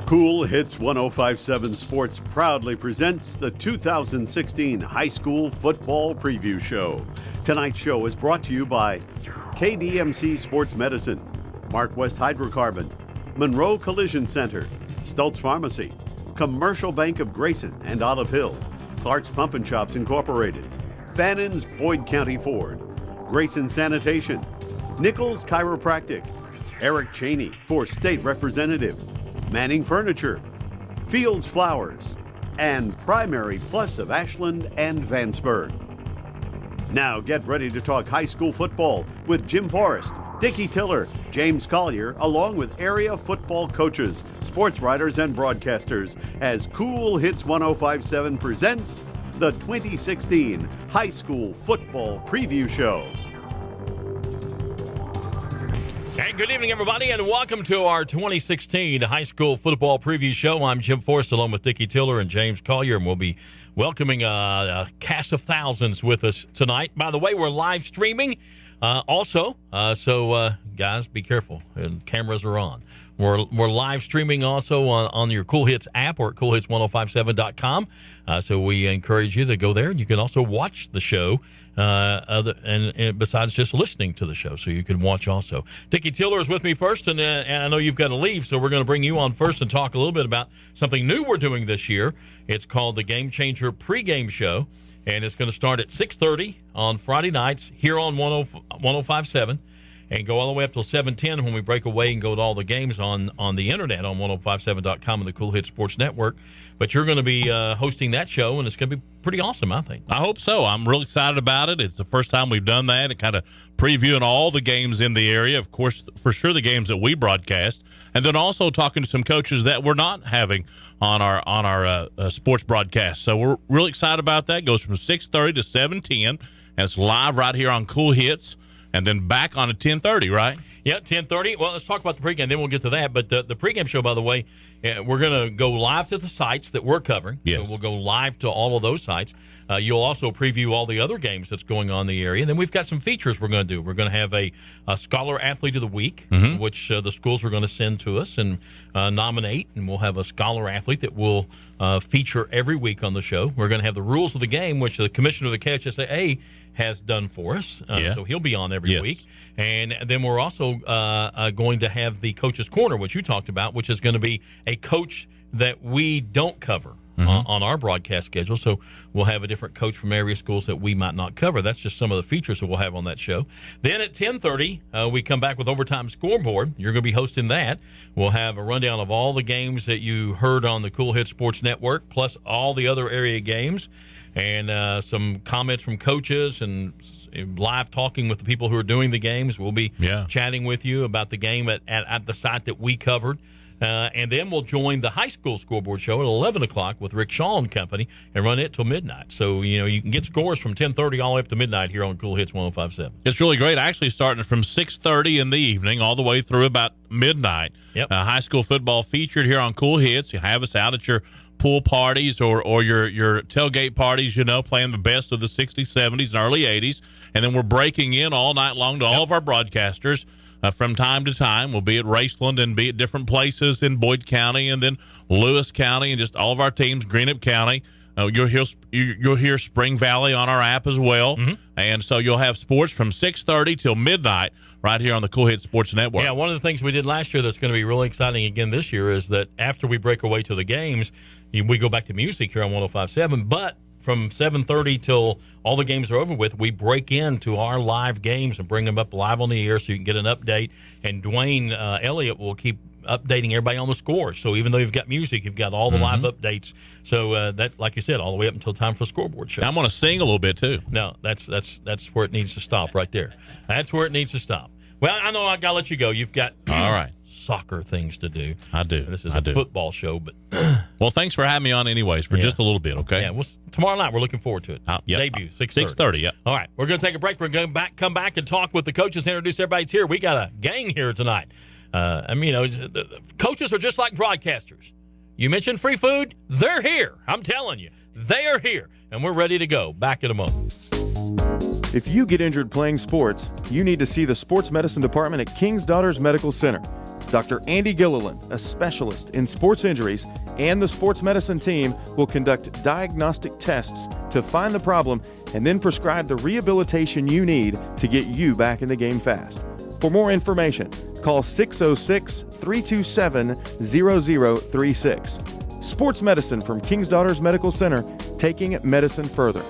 Kool Hits 105.7 Sports proudly presents the 2016 High School Football Preview Show. Tonight's show is brought to you by KDMC Sports Medicine, Mark West Hydrocarbon, Monroe Collision Center, Stultz Pharmacy, Commercial Bank of Grayson and Olive Hill, Clark's Pump and Chops Incorporated, Fannon's Boyd County Ford, Grayson Sanitation, Nichols Chiropractic, Eric Cheney for State Representative, Manning Furniture, Fields Flowers, and Primary Plus of Ashland and Vanceburg. Now get ready to talk high school football with Jim Forrest, Dicky Tiller, James Collier, along with area football coaches, sports writers, and broadcasters as Kool Hits 105.7 presents the 2016 High School Football Preview Show. Hey, good evening, everybody, and welcome to our 2016 High School Football Preview Show. I'm Jim Forrest, along with Dicky Tiller and James Collier, and we'll be welcoming a cast of thousands with us tonight. By the way, we're live streaming also, so guys, be careful. Cameras are on. We're live streaming also on your Kool Hits app or at KoolHits1057.com. So we encourage you to go there. You can also watch the show, and besides just listening to the show, so you can watch also. Dicky Tiller is with me first, and I know you've got to leave, so we're going to bring you on first and talk a little bit about something new we're doing this year. It's called the Game Changer pregame show, and it's going to start at 6:30 on Friday nights here on 105.7. And go all the way up till 7:10 when we break away and go to all the games on the internet on 1057.com and the Kool Hits Sports Network. But you're going to be hosting that show, and it's going to be pretty awesome, I think. I hope so. I'm real excited about it. It's the first time we've done that, and kind of previewing all the games in the area. Of course, for sure, the games that we broadcast, and then also talking to some coaches that we're not having on our sports broadcast. So we're really excited about that. It goes from 6:30 to 7:10, and it's live right here on Kool Hits. And then back on at 10:30, right? Yeah, 10:30. Well, let's talk about the pregame, then we'll get to that. But the pregame show, by the way, we're going to go live to the sites that we're covering. Yes. So we'll go live to all of those sites. You'll also preview all the other games that's going on in the area. And then we've got some features we're going to do. We're going to have a Scholar Athlete of the Week, which the schools are going to send to us and nominate. And we'll have a Scholar Athlete that will feature every week on the show. We're going to have the rules of the game, which the commissioner of the KHSAA has done for us. So he'll be on every week. And then we're also going to have the Coach's Corner, which you talked about, which is going to be a coach that we don't cover on our broadcast schedule. So we'll have a different coach from area schools that we might not cover. That's just some of the features that we'll have on that show. Then at 10:30, we come back with Overtime Scoreboard. You're going to be hosting that. We'll have a rundown of all the games that you heard on the Kool Hits Sports Network, plus all the other area games, and some comments from coaches and live talking with the people who are doing the games. We'll be chatting with you about the game at the site that we covered. And then we'll join the high school scoreboard show at 11 o'clock with Rick Shaw and company and run it till midnight. So, you can get scores from 10:30 all the way up to midnight here on Kool Hits 105.7. It's really great. Actually, starting from 6:30 in the evening all the way through about midnight. Yep. High school football featured here on Kool Hits. You have us out at your pool parties or your tailgate parties, playing the best of the 60s, 70s, and early 80s. And then we're breaking in all night long to all of our broadcasters. From time to time, we'll be at Raceland and be at different places in Boyd County and then Lewis County and just all of our teams, Greenup County. You'll hear Spring Valley on our app as well. And so you'll have sports from 6:30 till midnight right here on the Kool Hits Sports Network. Yeah, one of the things we did last year that's going to be really exciting again this year is that after we break away to the games, we go back to music here on 105.7, but from 7:30 till all the games are over with, we break into our live games and bring them up live on the air so you can get an update. And Dwayne Elliott will keep updating everybody on the scores. So even though you've got music, you've got all the live updates. So that, like you said, all the way up until time for the scoreboard show. I'm going to sing a little bit too. No, that's where it needs to stop right there. That's where it needs to stop. Well, I know I got to let you go. You've got all right soccer things to do. I do. This is a football show, but well, thanks for having me on anyways for just a little bit, okay? Yeah, well, tomorrow night we're looking forward to it. Debut, 6:30. 6:30, yeah. All right, we're going to take a break. We're going to come back and talk with the coaches, introduce everybody's here. We got a gang here tonight. The coaches are just like broadcasters. You mentioned free food, they're here. I'm telling you, they are here, and we're ready to go. Back in a moment. If you get injured playing sports, you need to see the sports medicine department at King's Daughters Medical Center. Dr. Andy Gilliland, a specialist in sports injuries, and the sports medicine team will conduct diagnostic tests to find the problem and then prescribe the rehabilitation you need to get you back in the game fast. For more information, call 606-327-0036. Sports medicine from King's Daughters Medical Center, taking medicine further.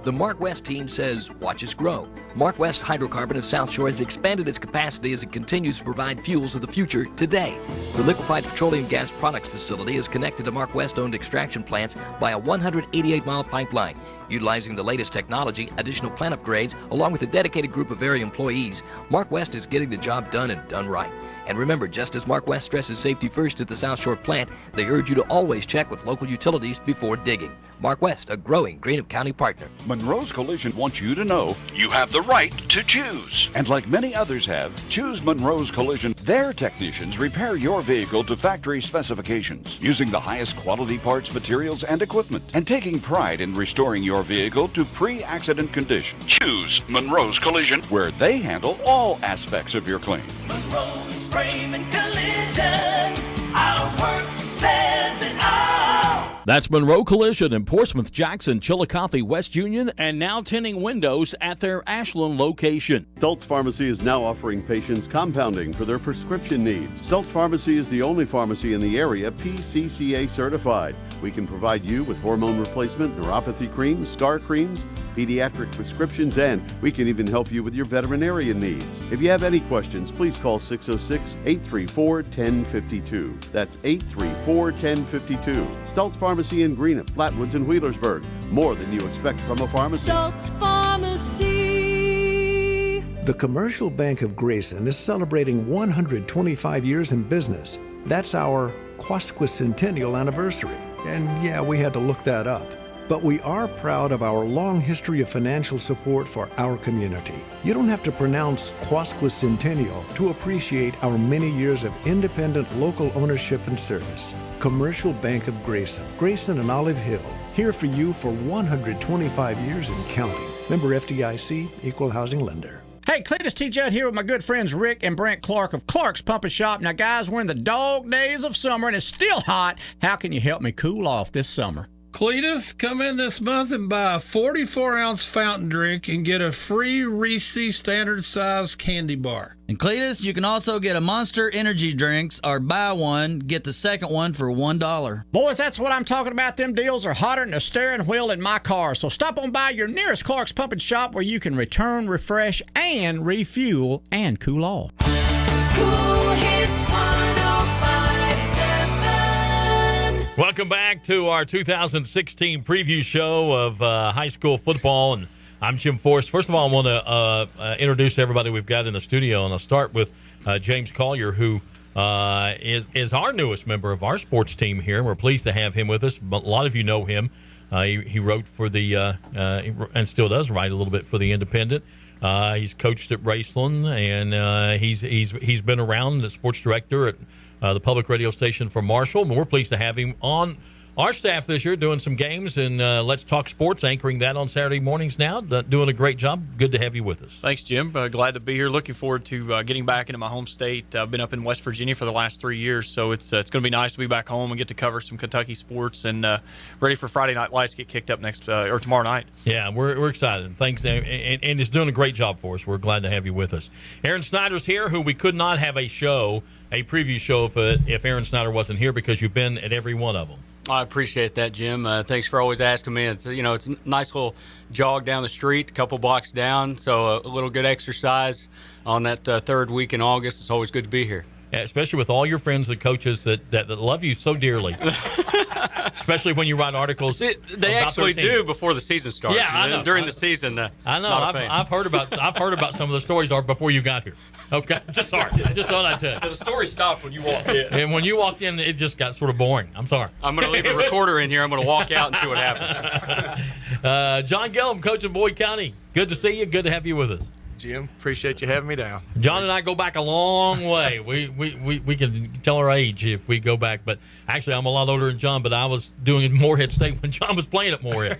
The Mark West team says, watch us grow. Mark West Hydrocarbon of South Shore has expanded its capacity as it continues to provide fuels of the future today. The liquefied petroleum gas products facility is connected to Mark West-owned extraction plants by a 188-mile pipeline. Utilizing the latest technology, additional plant upgrades, along with a dedicated group of area employees, Mark West is getting the job done and done right. And remember, just as Mark West stresses safety first at the South Shore plant, they urge you to always check with local utilities before digging. Mark West, a growing Greenup County partner. Monroe's Collision wants you to know you have the right to choose. And like many others have, choose Monroe's Collision. Their technicians repair your vehicle to factory specifications, using the highest quality parts, materials, and equipment, and taking pride in restoring your vehicle to pre-accident condition. Choose Monroe's Collision, where they handle all aspects of your claim. Monroe's Frame and Collision. Our work says it all. That's Monroe Collision in Portsmouth, Jackson, Chillicothe, West Union, and now tinting windows at their Ashland location. Stultz Pharmacy is now offering patients compounding for their prescription needs. Stultz Pharmacy is the only pharmacy in the area PCCA certified. We can provide you with hormone replacement, neuropathy creams, scar creams, pediatric prescriptions, and we can even help you with your veterinarian needs. If you have any questions, please call 606-834-1052. That's 834-1052. Stultz Pharmacy in Greenup, Flatwoods, and Wheelersburg. More than you expect from a pharmacy. Stultz Pharmacy. The Commercial Bank of Grayson is celebrating 125 years in business. That's our quasquicentennial anniversary. And yeah, we had to look that up. But we are proud of our long history of financial support for our community. You don't have to pronounce quasquicentennial to appreciate our many years of independent local ownership and service. Commercial Bank of Grayson, Grayson and Olive Hill, here for you for 125 years and counting. Member FDIC, Equal Housing Lender. Hey, Cletus T. Judd here with my good friends Rick and Brent Clark of Clark's Pump and Shop. Now, guys, we're in the dog days of summer and it's still hot. How can you help me cool off this summer? Cletus, come in this month and buy a 44-ounce fountain drink and get a free Reese's standard size candy bar. And Cletus, you can also get a Monster energy drinks or buy one, get the second one for $1. Boys, that's what I'm talking about. Them deals are hotter than a steering wheel in my car. So stop on by your nearest Clark's Pump and Shop where you can return, refresh, and refuel and cool off. Cool Hits 105.7. Welcome back to our 2016 preview show of high school football, and I'm Jim Forrest. First of all, I want to introduce everybody we've got in the studio, and I'll start with James Collier, who is our newest member of our sports team here, and we're pleased to have him with us. But a lot of you know him. He wrote for the and still does write a little bit for the Independent. He's coached at Raceland, and he's been around, the sports director at the public radio station for Marshall. And we're pleased to have him on our staff this year doing some games, and Let's Talk Sports, anchoring that on Saturday mornings now. Doing a great job. Good to have you with us. Thanks, Jim. Glad to be here. Looking forward to getting back into my home state. I've been up in West Virginia for the last 3 years, so it's going to be nice to be back home and get to cover some Kentucky sports, and ready for Friday Night Lights to get kicked up or tomorrow night. Yeah, we're excited. Thanks, and it's doing a great job for us. We're glad to have you with us. Aaron Snyder's here, who we could not have a preview show if Aaron Snyder wasn't here, because you've been at every one of them. I appreciate that, Jim. Thanks for always asking me. It's it's a nice little jog down the street, a couple blocks down, so a little good exercise on that third week in August. It's always good to be here. Yeah, especially with all your friends and coaches that love you so dearly. Especially when you write articles. They actually do before the season starts. Yeah, I know. During the season, I know. I've heard about some of the stories before you got here. Okay, just sorry. Just thought I'd tell you. The story stopped when you walked in. And when you walked in, it just got sort of boring. I'm sorry. I'm going to leave a recorder in here. I'm going to walk out and see what happens. John Gilliam, coach of Boyd County. Good to see you. Good to have you with us. Jim, appreciate you having me down. John and I go back a long way. We can tell our age if we go back, but actually I'm a lot older than John, but I was doing it at Moorhead State when John was playing at Moorhead.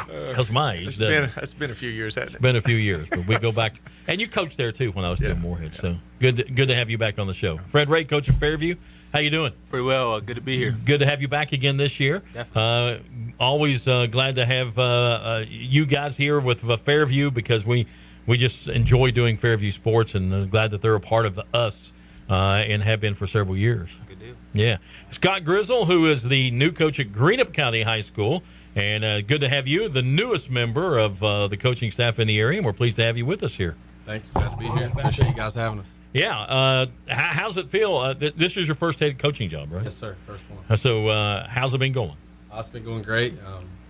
Because my age. It's been a few years, hasn't it? It's been a few years, but we go back. And you coached there, too, when I was doing Moorhead. So good to have you back on the show. Fred Ray, coach of Fairview. How you doing? Pretty well. Good to be here. Good to have you back again this year. Definitely. Always glad to have you guys here with Fairview because we just enjoy doing Fairview sports, and glad that they're a part of us and have been for several years. Good deal. Yeah. Scott GRIZZLE, who is the new coach at Greenup County High School, and good to have you, the newest member of the coaching staff in the area, and we're pleased to have you with us here. Thanks. Glad to be here. Appreciate you guys having us. Yeah. How's it feel? This is your first head coaching job, right? Yes, sir. First one. So how's it been going? It's been going great.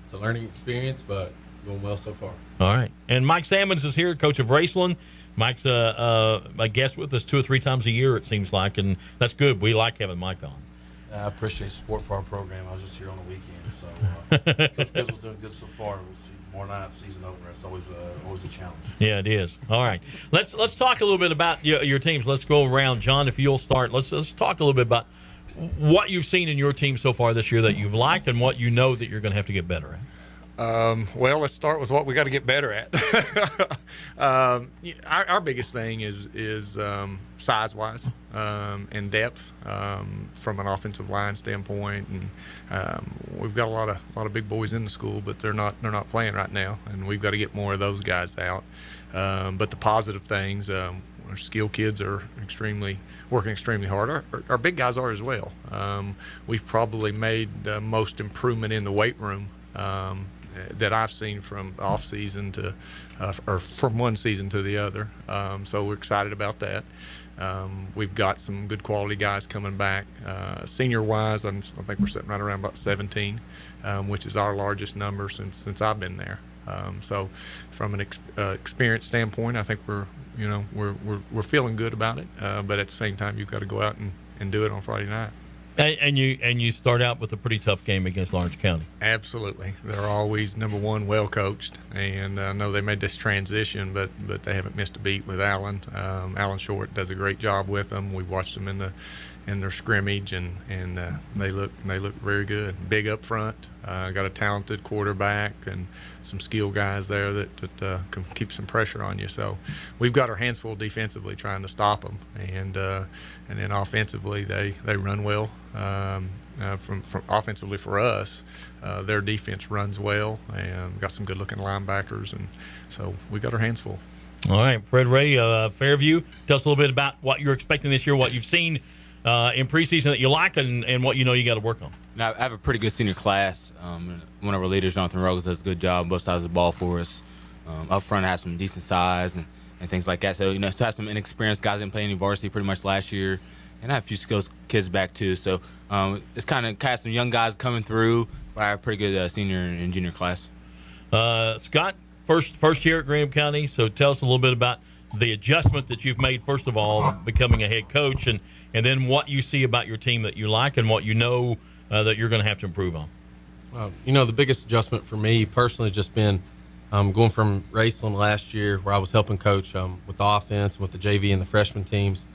It's a learning experience, but going well so far. All right. And Mike SAMMONS is here, coach of Raceland. Mike's a guest with us 2 or 3 times a year, it seems like, and that's good. We like having Mike on. I appreciate support for our program. I was just here on the weekend, so Coach GRIZZLE's doing good so far. We'll see more night season opener. It's always a challenge. Yeah, it is. All right, let's talk a little bit about your teams. Let's go around, John. If you'll start, let's talk a little bit about what you've seen in your team so far this year that you've liked, and what you know that you're going to have to get better at. Well, let's start with what we got to get better at. Our biggest thing is size-wise and depth from an offensive line standpoint, and we've got a lot of big boys in the school, but they're not playing right now, and we've got to get more of those guys out. But the positive things, our skill kids are working extremely hard. Our big guys are as well. We've probably made the most improvement in the weight room that I've seen from off season to or from one season to the other. So we're excited about that. We've got some good quality guys coming back. Senior wise, I think we're sitting right around about 17, which is our largest number since I've been there. So from an experience standpoint, I think we're feeling good about it. But at the same time, you've got to go out and do it on Friday night. And you start out with a pretty tough game against Lawrence County. Absolutely, they're always number one, well coached, and I know they made this transition, but they haven't missed a beat with Alan. Alan Short does a great job with them. We've watched them in their scrimmage, and they look very good. Big up front, got a talented quarterback and some skilled guys there that can keep some pressure on you. So we've got our hands full defensively trying to stop them, and then offensively they run well. From offensively for us, their defense runs well, and got some good looking linebackers, and so we got our hands full. All right, Fred Ray, Fairview, tell us a little bit about what you're expecting this year, what you've seen in preseason that you like, and what you know you got to work on. Now, I have a pretty good senior class. One of our leaders, Jonathan Rogers, does a good job on both sides of the ball for us. Up front, has some decent size and things like that. So, to have some inexperienced guys in playing varsity pretty much last year, and I have a few skills kids back too. So it's kind of some young guys coming through. But I have a pretty good senior and junior class. Scott, first year at Greenup County. So tell us a little bit about the adjustment that you've made, first of all, becoming a head coach, and then what you see about your team that you like and what you know that you're going to have to improve on. The biggest adjustment for me personally has just been going from Raceland last year, where I was helping coach with the offense, with the JV and the freshman teams,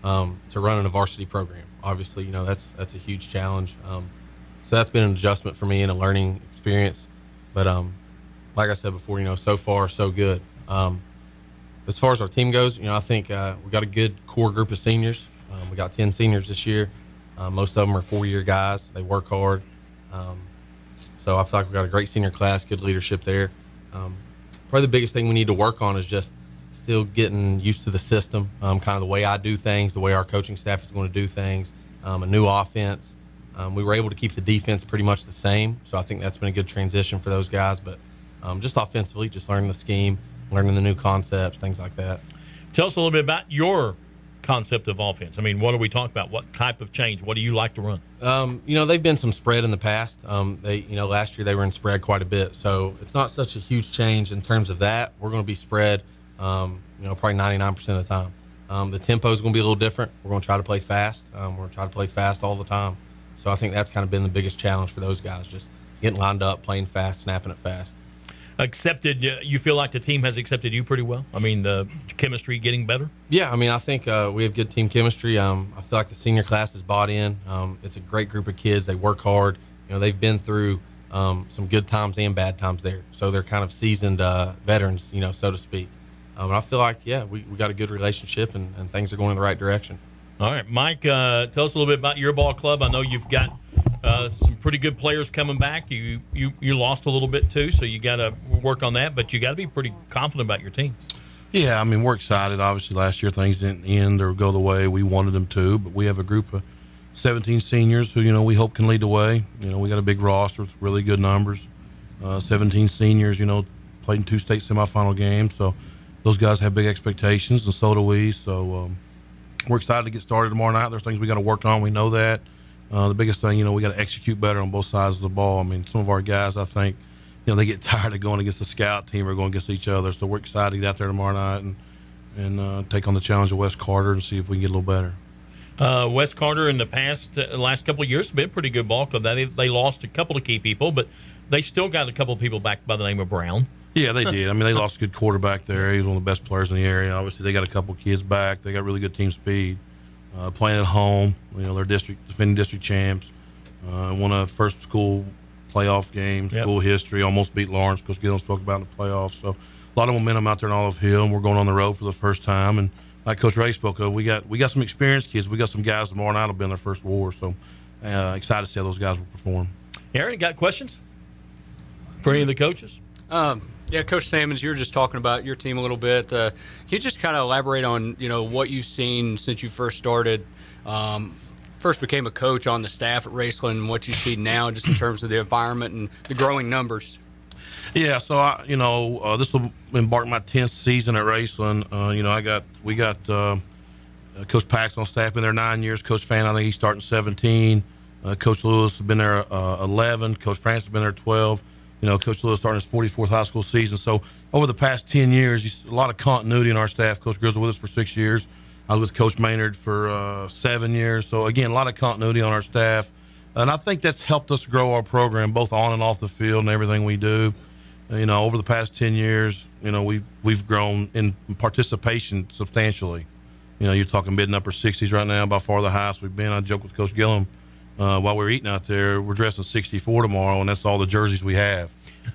to running a varsity program. Obviously, that's a huge challenge. So that's been an adjustment for me and a learning experience. But like I said before, so far so good. As far as our team goes, I think we got a good core group of seniors. We got 10 seniors this year. Most of them are 4-year guys. They work hard. So I feel like we got a great senior class, good leadership there. Probably the biggest thing we need to work on is just still getting used to the system, kind of the way I do things, the way our coaching staff is going to do things, a new offense. We were able to keep the defense pretty much the same, so I think that's been a good transition for those guys. But just offensively, just learning the scheme, learning the new concepts, things like that. Tell us a little bit about your concept of offense. I mean, what are we talking about? What type of change? What do you like to run? They've been some spread in the past. Last year they were in spread quite a bit, so it's not such a huge change in terms of that. We're going to be spread, probably 99% of the time. The tempo is going to be a little different. We're going to try to play fast. We're going to try to play fast all the time. So I think that's kind of been the biggest challenge for those guys, just getting lined up, playing fast, snapping it fast. You feel like the team has accepted you pretty well? I mean, the chemistry getting better? Yeah, I think we have good team chemistry. I feel like the senior class is bought in. It's a great group of kids. They work hard. They've been through some good times and bad times there. So they're kind of seasoned veterans, so to speak. And I feel like, we got a good relationship and things are going in the right direction. All right, Mike, tell us a little bit about your ball club. I know you've got some pretty good players coming back. You lost a little bit too, so you got to work on that. But you got to be pretty confident about your team. Yeah, I mean, we're excited. Obviously, last year things didn't end or go the way we wanted them to, but we have a group of 17 seniors who, we hope can lead the way. We got a big roster with really good numbers. 17 seniors, played in 2 state semifinal games, so those guys have big expectations, and so do we. So we're excited to get started tomorrow night. There's things we got to work on. We know that. The biggest thing, we got to execute better on both sides of the ball. I mean, some of our guys, I think, they get tired of going against the scout team or going against each other. So we're excited to get out there tomorrow night and take on the challenge of West Carter and see if we can get a little better. West Carter in the last couple of years have been a pretty good ball club. They lost a couple of key people, but they still got a couple of people back by the name of Brown. Yeah, they did. I mean, they lost a good quarterback there. He was one of the best players in the area. Obviously, they got a couple of kids back. They got really good team speed. Playing at home, they're defending district champs. Won a first school playoff game, school history. Almost beat Lawrence. Coach Gilliam spoke about in the playoffs. So a lot of momentum out there in Olive Hill. And we're going on the road for the first time. And like Coach Ray spoke of, we got some experienced kids. We got some guys tomorrow night will be in their first war. So excited to see how those guys will perform. Aaron, got questions for any of the coaches? Coach Sammons, you were just talking about your team a little bit. Can you just kind of elaborate on, what you've seen since you first started, first became a coach on the staff at Raceland, and what you see now just in terms of the environment and the growing numbers? Yeah, so this will embark my 10th season at Raceland. We got Coach Pax on staff, been there 9 years. Coach Fan, I think he's starting 17. Coach Lewis has been there 11. Coach France has been there 12. Coach Lewis starting his 44th high school season. So over the past 10 years, a lot of continuity in our staff. Coach GRIZZLE with us for 6 years. I was with Coach Maynard for 7 years. So, again, a lot of continuity on our staff. And I think that's helped us grow our program both on and off the field and everything we do. Over the past 10 years, we've grown in participation substantially. You're talking mid and upper 60s right now, by far the highest we've been. I joke with Coach Gilliam while we were eating out there, we're dressing 64 tomorrow, and that's all the jerseys we have.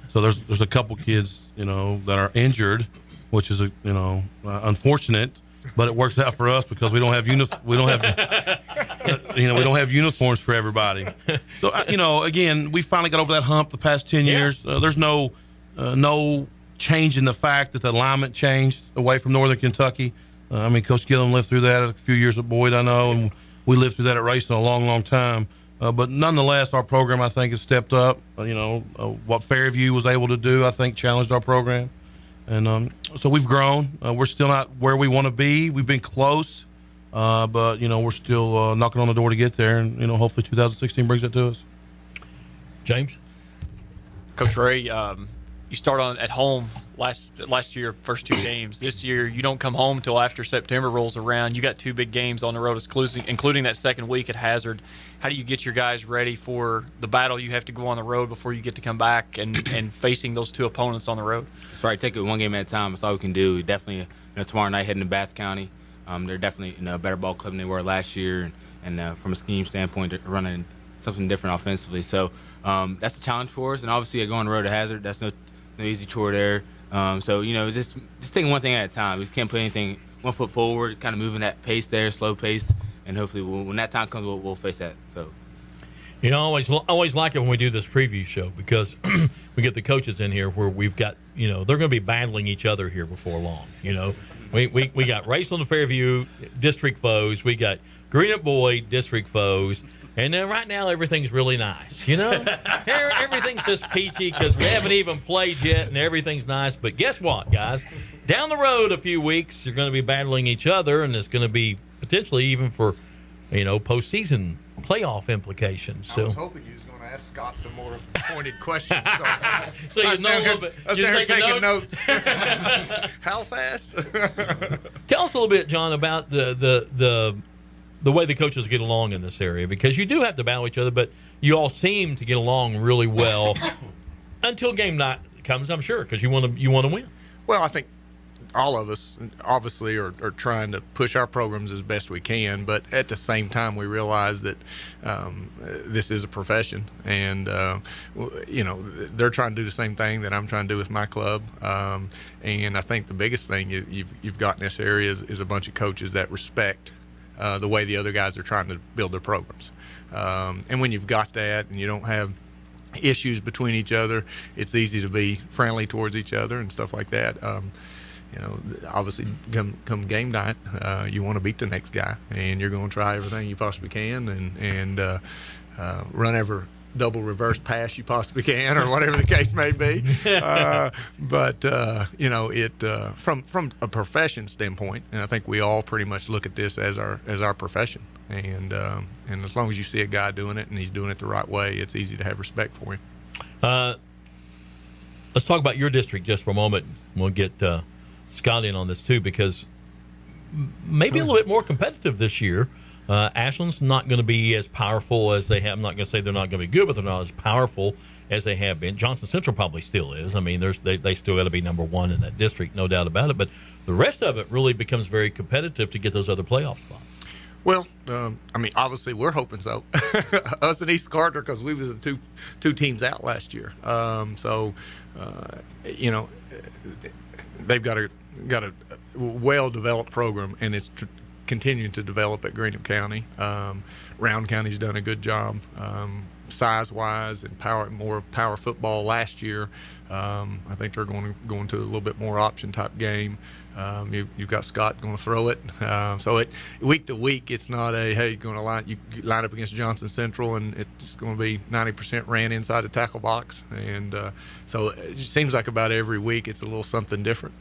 So there's a couple kids, that are injured, which is unfortunate, but it works out for us because we don't have uniforms for everybody. So again, we finally got over that hump the past 10 years. There's no change in the fact that the alignment changed away from Northern Kentucky. Coach Gilliam lived through that a few years at Boyd, I know, and we lived through that at Raceland a long, long time. But nonetheless, our program, I think, has stepped up. What Fairview was able to do, I think, challenged our program. And so we've grown. We're still not where we want to be. We've been close, but, we're still knocking on the door to get there. And, hopefully 2016 brings it to us. James? Coach Ray, you start on at home last year, first 2 games. This year, you don't come home till after September rolls around. You got 2 big games on the road, including that second week at Hazard. How do you get your guys ready for the battle you have to go on the road before you get to come back and facing those 2 opponents on the road? That's right. Take it one game at a time. That's all we can do. We definitely, tomorrow night heading to Bath County. They're definitely a better ball club than they were last year, and from a scheme standpoint, they're running something different offensively. So that's a challenge for us. And obviously, going on the road to Hazard, that's no easy chore there. Just taking one thing at a time. We just can't put anything 1 foot forward, kind of moving that pace there, slow pace, and hopefully when that time comes, we'll face that. So, I always like it when we do this preview show because we get the coaches in here where we've got, they're going to be battling each other here before long. We got Raceland and Fairview district foes. We got Greenup Boyd district foes. And then right now, everything's really nice, Everything's just peachy because we haven't even played yet, and everything's nice. But guess what, guys? Down the road a few weeks, you're going to be battling each other, and it's going to be potentially even for, postseason playoff implications. So I was hoping you was going to ask Scott some more pointed questions. So you know a little bit. I was there taking notes. How fast? Tell us a little bit, John, about the way the coaches get along in this area, because you do have to battle each other, but you all seem to get along really well until game night comes, I'm sure, because you want to win. Well, I think all of us obviously are trying to push our programs as best we can, but at the same time we realize that this is a profession, and they're trying to do the same thing that I'm trying to do with my club, and I think the biggest thing you've got in this area is a bunch of coaches that respect the way the other guys are trying to build their programs, and when you've got that and you don't have issues between each other, it's easy to be friendly towards each other and stuff like that. Obviously come game night, you want to beat the next guy, and you're going to try everything you possibly can and run every double reverse pass you possibly can, or whatever the case may be. From a profession standpoint, and I think we all pretty much look at this as our profession. And as long as you see a guy doing it and he's doing it the right way, it's easy to have respect for him. Let's talk about your district just for a moment. We'll get Scott in on this too, because maybe a little bit more competitive this year. Ashland's not going to be as powerful as they have. I'm not going to say they're not going to be good, but they're not as powerful as they have been. Johnson Central probably still is. I mean, they still got to be number one in that district, no doubt about it. But the rest of it really becomes very competitive to get those other playoff spots. Well, obviously we're hoping so. Us and East Carter, because we was the two teams out last year. They've got a well-developed program, and it's continuing to develop at Greenup County. Round County's done a good job size-wise and more power football last year. I think they're going to a little bit more option-type game. You've got Scott going to throw it. So week to week, it's not you're going to line up against Johnson Central, and it's going to be 90% ran inside the tackle box. And so it seems like about every week it's a little something different.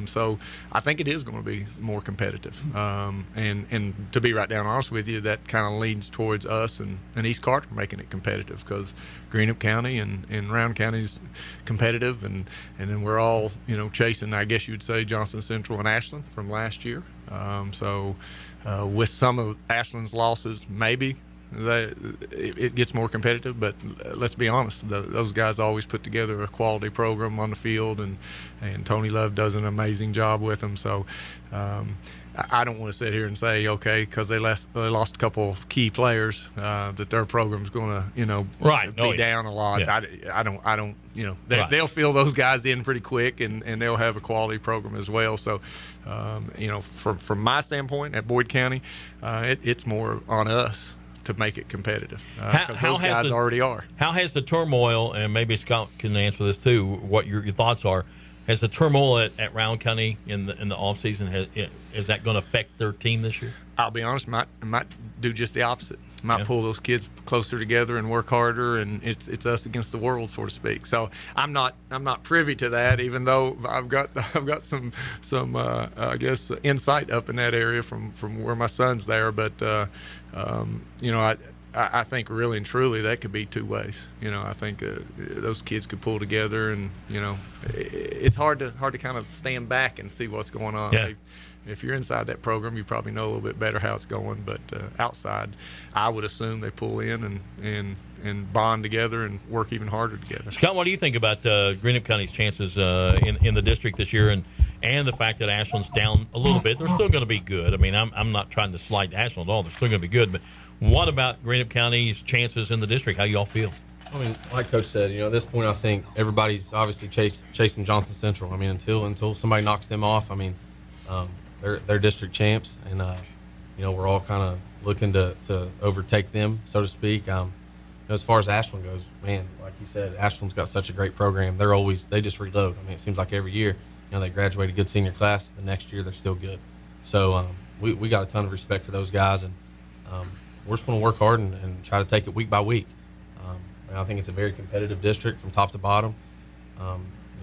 So I think it is going to be more competitive. And to be right down honest with you, that kind of leans towards us and East Carter making it competitive, because Greenup County and Round County's competitive, and then we're all chasing, I guess you'd say, Johnson Central and Ashland from last year. With some of Ashland's losses, maybe it gets more competitive, but let's be honest, those guys always put together a quality program on the field, and Tony Love does an amazing job with them. So I don't want to sit here and say, okay, because they lost a couple of key players, that their program's going to be down a lot. Yeah. I don't they'll fill those guys in pretty quick, and they'll have a quality program as well. So from my standpoint at Boyd County, it's more on us to make it competitive, because those guys already are. How has the turmoil, and maybe Scott can answer this too, what your thoughts are, has the turmoil at Round County in the offseason, is that going to affect their team this year? I'll be honest, might do just the opposite. Might pull those kids closer together and work harder, and it's us against the world, so to speak. So I'm not privy to that, even though I've got some I guess insight up in that area from where my son's there. But I think really and truly that could be two ways. I think those kids could pull together, and it's hard to kind of stand back and see what's going on. Yeah. If you're inside that program, you probably know a little bit better how it's going. But outside, I would assume they pull in and bond together and work even harder together. Scott, what do you think about Greenup County's chances in the district this year, and the fact that Ashland's down a little bit? They're still going to be good. I mean, I'm not trying to slight Ashland at all. They're still going to be good. But what about Greenup County's chances in the district? How you all feel? I mean, like Coach said, at this point, I think everybody's obviously chasing Johnson Central. I mean, until somebody knocks them off, I mean, they're district champs, and we're all kind of looking to overtake them, so to speak. As far as Ashland goes, man, like you said, Ashland's got such a great program. They just reload. I mean, it seems like every year, they graduate a good senior class. The next year, they're still good. So we got a ton of respect for those guys, and we're just going to work hard and try to take it week by week. I think it's a very competitive district from top to bottom.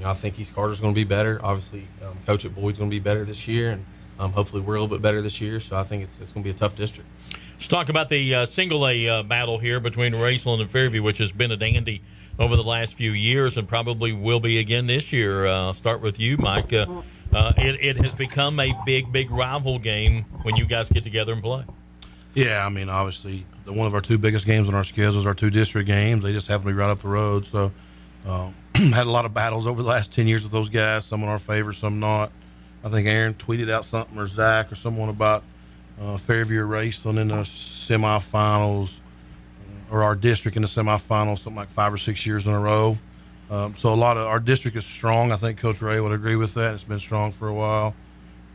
I think East Carter's going to be better. Obviously, Coach at Boyd's going to be better this year, and hopefully we're a little bit better this year. So I think it's going to be a tough district. Let's talk about the single A battle here between Raceland and Fairview, which has been a dandy over the last few years and probably will be again this year. I'll start with you, Mike. It has become a big rival game when you guys get together and play. Yeah, I mean, obviously, one of our two biggest games on our schedules are two district games. They just happen to be right up the road. So, had a lot of battles over the last 10 years with those guys, some in our favor, some not. I think Aaron tweeted out something, or Zach or someone, about Fairview or Raceland in the semifinals, or our district in the semifinals, something like 5 or 6 years in a row. So a lot of our district is strong. I think Coach Ray would agree with that. It's been strong for a while.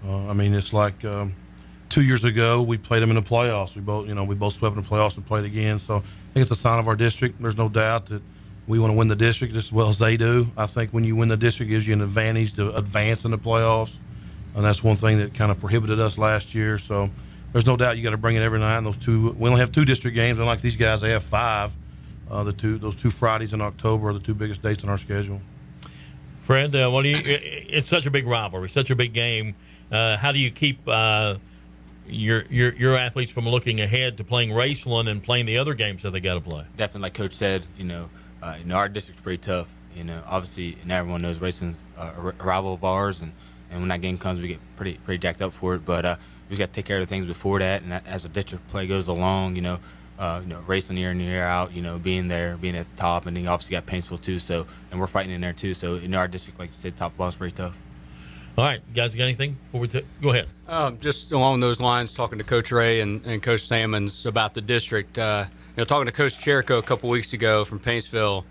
I mean, it's like 2 years ago we played them in the playoffs. We both swept in the playoffs and played again. So I think it's a sign of our district. There's no doubt that we want to win the district just as well as they do. I think when you win the district, it gives you an advantage to advance in the playoffs, and that's one thing that kind of prohibited us last year. So there's no doubt you got to bring it every night. And we only have 2 district games, unlike these guys, they have 5. Those 2 Fridays in October are the 2 biggest dates on our schedule. Fred, it's such a big rivalry, such a big game. How do you keep your athletes from looking ahead to playing Raceland and playing the other games that they got to play? Definitely, like Coach said, our district's pretty tough. Obviously, and everyone knows Raceland's a rival of ours, and when that game comes, we get pretty jacked up for it. But we just got to take care of the things before that, and as the district play goes along, Raceland year in year out, being at the top, and then you obviously got Paintsville too. So, and we're fighting in there too. So, our district, like you said, top ball is pretty tough. All right, guys, got anything before we go ahead? Just along those lines, talking to Coach Ray and Coach Sammons about the district. Talking to Coach Jericho a couple weeks ago from Paintsville,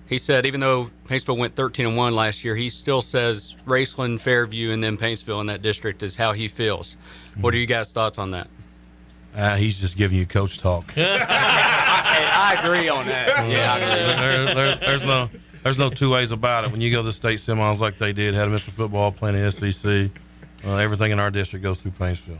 he said even though Paintsville went 13-1 last year, he still says Raceland, Fairview, and then Paintsville in that district is how he feels. What are you guys' thoughts on that? He's just giving you coach talk. I agree on that. Yeah, I agree. There's no 2 ways about it. When you go to the state semis like they did, had a Mr. Football playing the SEC, everything in our district goes through Paintsville.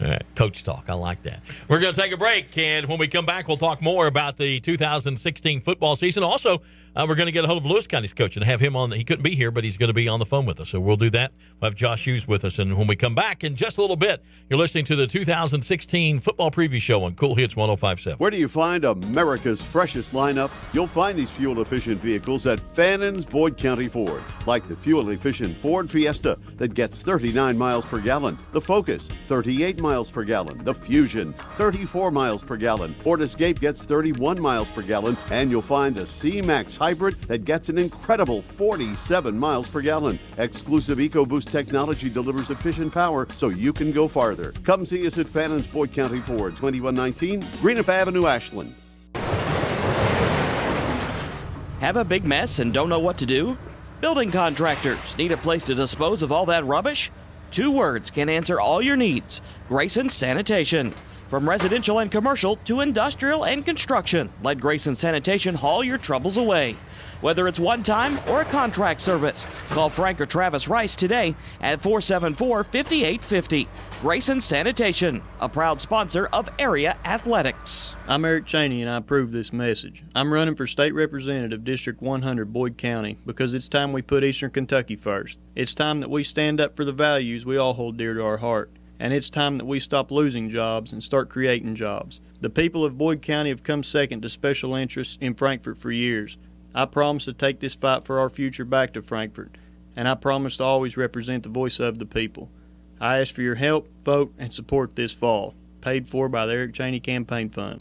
All right, coach talk. I like that. We're going to take a break, and when we come back, we'll talk more about the 2016 football season. Also, we're going to get a hold of Lewis County's coach and have him on. He couldn't be here, but he's going to be on the phone with us, so we'll do that. We'll have Josh Hughes with us, and when we come back in just a little bit, you're listening to the 2016 football preview show on Kool Hits 105.7. Where do you find America's freshest lineup? You'll find these fuel-efficient vehicles at Fannon's Boyd County Ford, like the fuel-efficient Ford Fiesta that gets 39 miles per gallon, the Focus, 38 miles per gallon, the Fusion, 34 miles per gallon, Ford Escape gets 31 miles per gallon, and you'll find the C-Max Hybrid that gets an incredible 47 miles per gallon. Exclusive EcoBoost technology delivers efficient power so you can go farther. Come see us at Fannon's Boyd County Ford, 2119 Greenup Avenue, Ashland. Have a big mess and don't know what to do? Building contractors need a place to dispose of all that rubbish? 2 words can answer all your needs: Grayson Sanitation. From residential and commercial to industrial and construction, let Grayson Sanitation haul your troubles away. Whether it's one-time or a contract service, call Frank or Travis Rice today at 474-5850. Grayson Sanitation, a proud sponsor of Area Athletics. I'm Eric Cheney, and I approve this message. I'm running for State Representative, District 100, Boyd County, because it's time we put Eastern Kentucky first. It's time that we stand up for the values we all hold dear to our heart. And it's time that we stop losing jobs and start creating jobs. The people of Boyd County have come second to special interests in Frankfort for years. I promise to take this fight for our future back to Frankfort, and I promise to always represent the voice of the people. I ask for your help, vote, and support this fall. Paid for by the Eric Cheney Campaign Fund.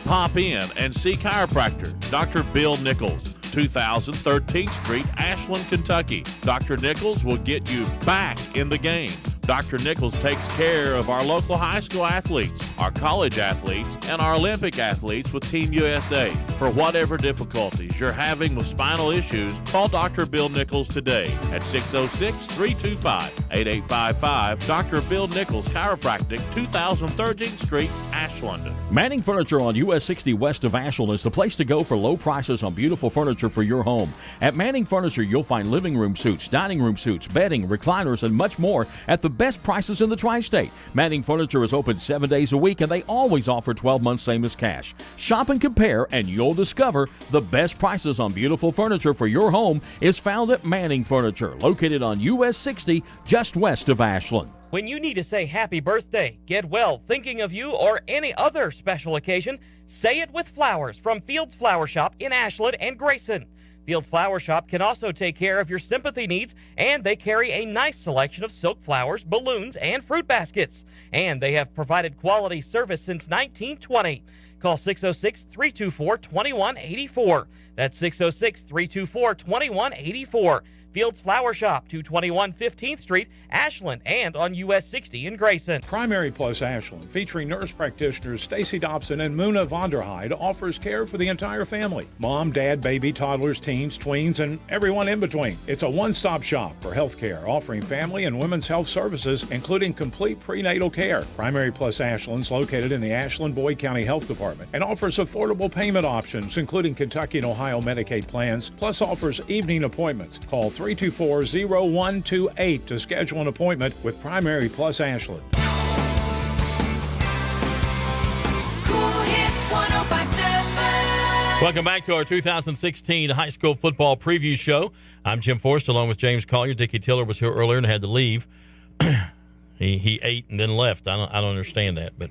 Pop in and see chiropractor Dr. Bill Nichols, 2013th Street, Ashland, Kentucky. Dr. Nichols will get you back in the game. Dr. Nichols takes care of our local high school athletes, our college athletes, and our Olympic athletes with Team USA. For whatever difficulties you're having with spinal issues, call Dr. Bill Nichols today at 606-325-8855. Dr. Bill Nichols Chiropractic, 2013th Street, Ashland. Manning Furniture on US 60 west of Ashland is the place to go for low prices on beautiful furniture for your home. At Manning Furniture, you'll find living room suites, dining room suites, bedding, recliners, and much more at the best prices in the tri-state. Manning Furniture is open 7 days a week, and they always offer 12 months same as cash. Shop and compare, and you'll discover the best prices on beautiful furniture for your home is found at Manning Furniture, located on US 60 just west of Ashland. When you need to say happy birthday, get well, thinking of you, or any other special occasion, say it with flowers from Fields Flower Shop in Ashland and Grayson. Fields Flower Shop can also take care of your sympathy needs, and they carry a nice selection of silk flowers, balloons, and fruit baskets. And they have provided quality service since 1920. Call 606-324-2184. That's 606-324-2184. Fields Flower Shop, 221 15th Street, Ashland, and on US 60 in Grayson. Primary Plus Ashland, featuring nurse practitioners Stacy Dobson and Muna Vonderheide, offers care for the entire family. Mom, dad, baby, toddlers, teens, tweens, and everyone in between. It's a one-stop shop for health care, offering family and women's health services, including complete prenatal care. Primary Plus Ashland is located in the Ashland-Boyd County Health Department and offers affordable payment options, including Kentucky and Ohio Medicaid plans, plus offers evening appointments. Call 324-0128 to schedule an appointment with Primary Plus Ashland. Welcome back to our 2016 high school football preview show. I'm Jim Forrest along with James Collier. Dicky Tiller was here earlier and had to leave. he ate and then left. I don't understand that, but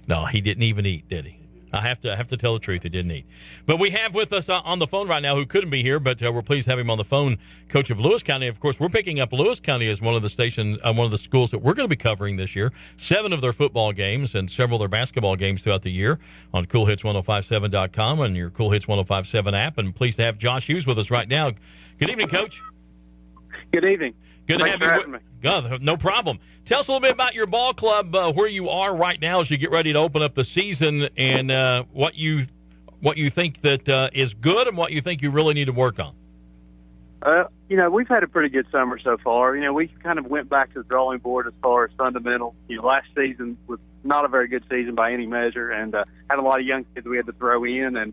no, he didn't even eat, did he? I have to tell the truth. He didn't eat. But we have with us on the phone right now who couldn't be here, but we're pleased to have him on the phone, coach of Lewis County. Of course, we're picking up Lewis County as one of the stations, one of the schools that we're going to be covering this year. 7 of their football games and several of their basketball games throughout the year on CoolHits1057.com and your Cool Hits 1057 app. And pleased to have Josh Hughes with us right now. Good evening, Coach. Good evening. Good to have you. God, no problem. Tell us a little bit about your ball club, where you are right now as you get ready to open up the season, and what you think that is good and what you think you really need to work on. We've had a pretty good summer so far. We kind of went back to the drawing board as far as fundamentals. Last season was not a very good season by any measure, and had a lot of young kids we had to throw in, and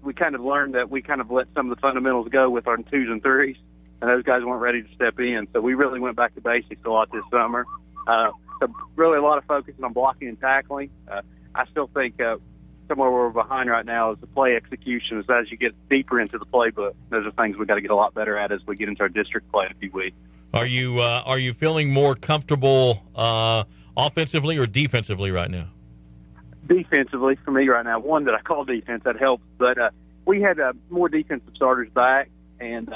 we kind of learned that we kind of let some of the fundamentals go with our 2s and 3s. And those guys weren't ready to step in. So we really went back to basics a lot this summer. So really a lot of focus on blocking and tackling. I still think somewhere where we're behind right now is the play execution. As you get deeper into the playbook, those are things we've got to get a lot better at as we get into our district play in a few weeks. Are you feeling more comfortable offensively or defensively right now? Defensively for me right now. One that I call defense, that helps. But we had more defensive starters back, and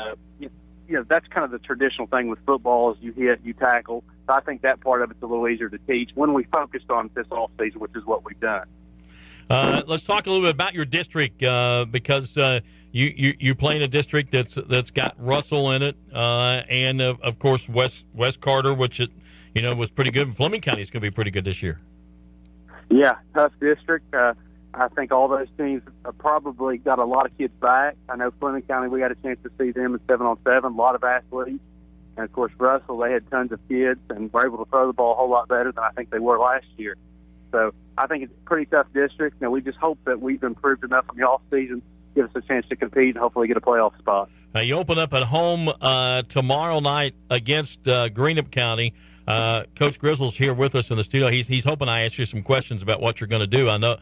that's kind of the traditional thing with football is you hit, you tackle. So I think that part of it's a little easier to teach when we focused on this offseason, which is what we've done. Let's talk a little bit about your district because you play in a district that's got Russell in it, and of course West Carter, which was pretty good. And Fleming County is going to be pretty good this year. Yeah, tough district. I think all those teams have probably got a lot of kids back. I know Fleming County, we got a chance to see them in 7-on-7, a lot of athletes. And, of course, Russell, they had tons of kids and were able to throw the ball a whole lot better than I think they were last year. So I think it's a pretty tough district. We just hope that we've improved enough in the offseason, give us a chance to compete and hopefully get a playoff spot. You open up at home tomorrow night against Greenup County. Coach GRIZZLE's here with us in the studio. He's hoping I ask you some questions about what you're going to do. I know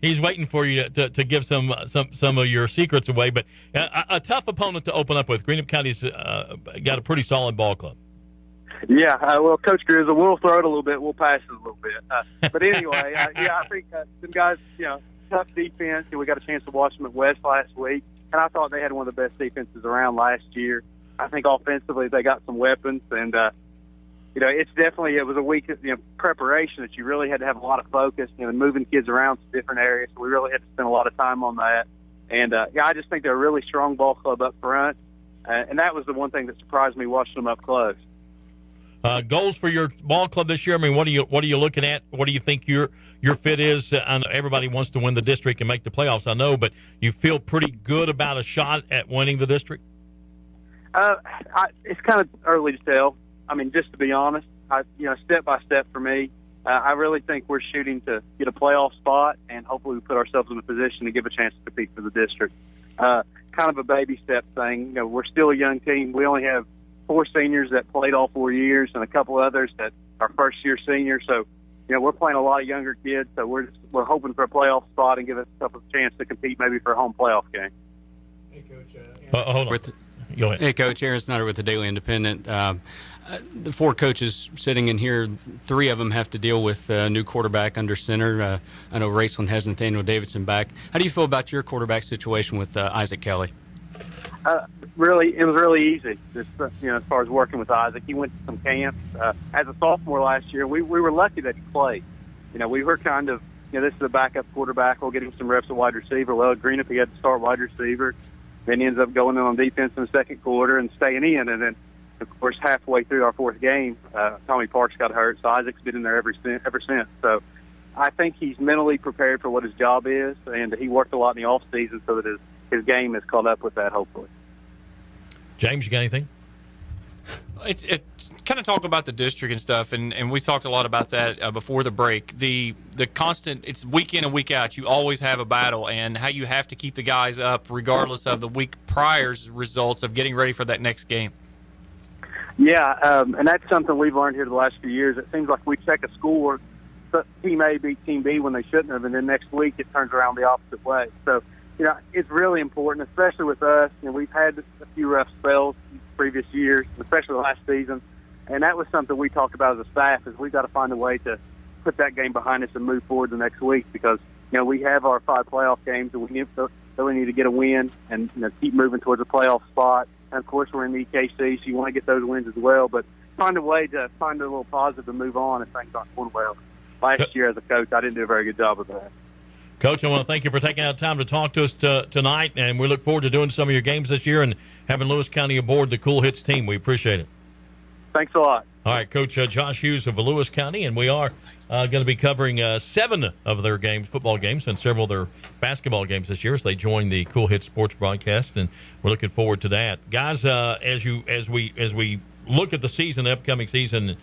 he's waiting for you to give some of your secrets away. But a tough opponent to open up with. Greenup County's got a pretty solid ball club. Yeah, well, Coach GRIZZLE, we'll throw it a little bit, we'll pass it a little bit. But anyway, I think some guys, tough defense. We got a chance to watch them at West last week, and I thought they had one of the best defenses around last year. I think offensively they got some weapons, and it was a week of preparation that you really had to have a lot of focus, moving kids around to different areas. So we really had to spend a lot of time on that. And, I just think they're a really strong ball club up front. And that was the one thing that surprised me watching them up close. Goals for your ball club this year? I mean, what are you looking at? What do you think your fit is? I know everybody wants to win the district and make the playoffs, I know, but you feel pretty good about a shot at winning the district? It's kind of early to tell. I mean, just to be honest, step by step for me, I really think we're shooting to get a playoff spot, and hopefully we put ourselves in a position to give a chance to compete for the district. Kind of a baby step thing. We're still a young team. We only have 4 seniors that played all 4 years and a couple others that are first-year seniors. So, we're playing a lot of younger kids, so we're hoping for a playoff spot and give us a chance to compete maybe for a home playoff game. Hey, Coach. Hold on. Go ahead. Hey, Coach. Aaron Snyder with the Daily Independent. The 4 coaches sitting in here, 3 of them have to deal with a new quarterback under center. I know Raceland has Nathaniel Davidson back. How do you feel about your quarterback situation with Isaac Kelly? Really, it was really easy. As far as working with Isaac, he went to some camps as a sophomore last year. We were lucky that he played. We were kind of this is a backup quarterback. We'll get him some reps at wide receiver. Well, at Greenup, he had to start wide receiver. Then he ends up going in on defense in the second quarter and staying in. And then, of course, halfway through our fourth game, Tommy Parks got hurt, so Isaac's been in there ever since. So I think he's mentally prepared for what his job is, and he worked a lot in the off season so that his game has caught up with that, hopefully. James, you got anything? It's kind of talk about the district and stuff, and we talked a lot about that before the break. The constant, it's week in and week out. You always have a battle, and how you have to keep the guys up regardless of the week prior's results of getting ready for that next game. Yeah, and that's something we've learned here the last few years. It seems like we check a score, Team A beat Team B when they shouldn't have, and then next week it turns around the opposite way. So, it's really important, especially with us. We've had a few rough spells previous years, especially last season, and that was something we talked about as a staff, is we've got to find a way to put that game behind us and move forward the next week, because, we have our 5 playoff games that we need to get a win and keep moving towards a playoff spot. And, of course, we're in the EKC, so you want to get those wins as well, but find a way to find a little positive to move on if things aren't going well. Last year as a coach, I didn't do a very good job of that. Coach, I want to thank you for taking out time to talk to us tonight, and we look forward to doing some of your games this year and having Lewis County aboard the Kool Hits team. We appreciate it. Thanks a lot. All right, Coach Josh Hughes of Lewis County, and we are going to be covering 7 of their games, football games, and several of their basketball games this year as they join the Kool Hits sports broadcast, and we're looking forward to that, guys. As we look at the season, the upcoming season,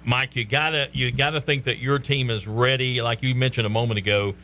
Mike, you gotta think that your team is ready, like you mentioned a moment ago,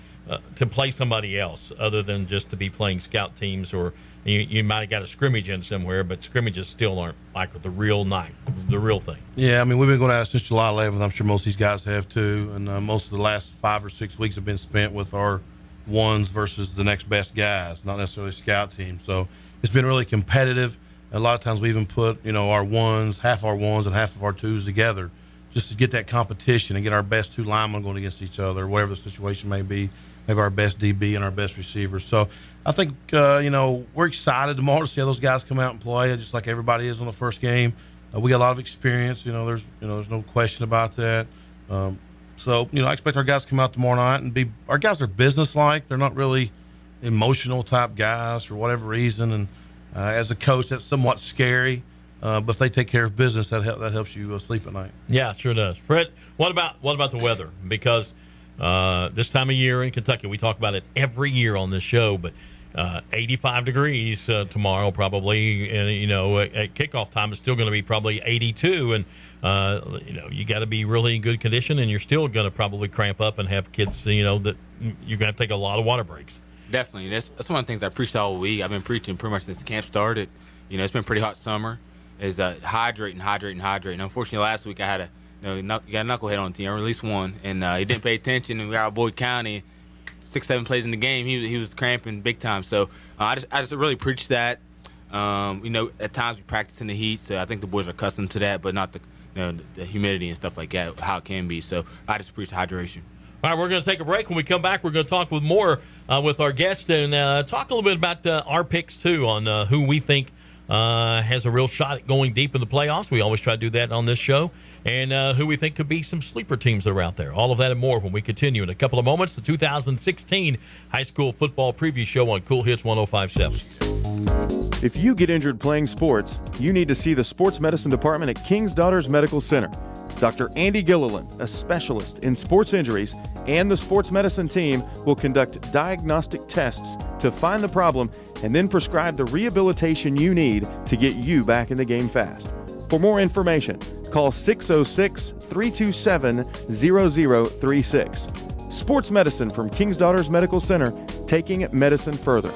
to play somebody else other than just to be playing scout teams, or you might have got a scrimmage in somewhere, but scrimmages still aren't like the real thing. Yeah, we've been going at it since July 11th. I'm sure most of these guys have too, and most of the last 5 or 6 weeks have been spent with our ones versus the next best guys, not necessarily scout teams. So it's been really competitive. A lot of times we even put our ones, half our ones and half of our twos together, just to get that competition and get our best 2 linemen going against each other, whatever the situation may be, maybe our best DB and our best receivers. So I think, we're excited tomorrow to see how those guys come out and play, just like everybody is on the first game. We got a lot of experience. There's no question about that. So I expect our guys to come out tomorrow night and our guys are business-like. They're not really emotional type guys for whatever reason. And as a coach, that's somewhat scary. But if they take care of business, that helps you sleep at night. Yeah, it sure does. Fred, what about the weather? Because this time of year in Kentucky, we talk about it every year on this show, but 85 degrees tomorrow probably, and at kickoff time it's still going to be probably 82, and you got to be really in good condition, and you're still going to probably cramp up and have kids, that you're going to have to take a lot of water breaks. Definitely, that's one of the things I preached all week. I've been preaching pretty much since camp started. It's been a pretty hot summer. Is hydrate. Unfortunately, last week I had got a knucklehead on the team. I released one, and he didn't pay attention. And we got Boyd County, 6-7 plays in the game. He was cramping big time. So I just really preach that. At times we practice in the heat, so I think the boys are accustomed to that, but not the humidity and stuff like that, how it can be. So I just preach hydration. All right, we're going to take a break. When we come back, we're going to talk with more with our guests and talk a little bit about our picks too on who we think has a real shot at going deep in the playoffs. We always try to do that on this show. And who we think could be some sleeper teams that are out there. All of that and more when we continue in a couple of moments. The 2016 High School Football Preview Show on Kool Hits 105.7. If you get injured playing sports, you need to see the Sports Medicine Department at King's Daughters Medical Center. Dr. Andy Gilliland, a specialist in sports injuries, and the sports medicine team will conduct diagnostic tests to find the problem and then prescribe the rehabilitation you need to get you back in the game fast. For more information, call 606-327-0036. Sports Medicine from King's Daughters Medical Center, taking medicine further.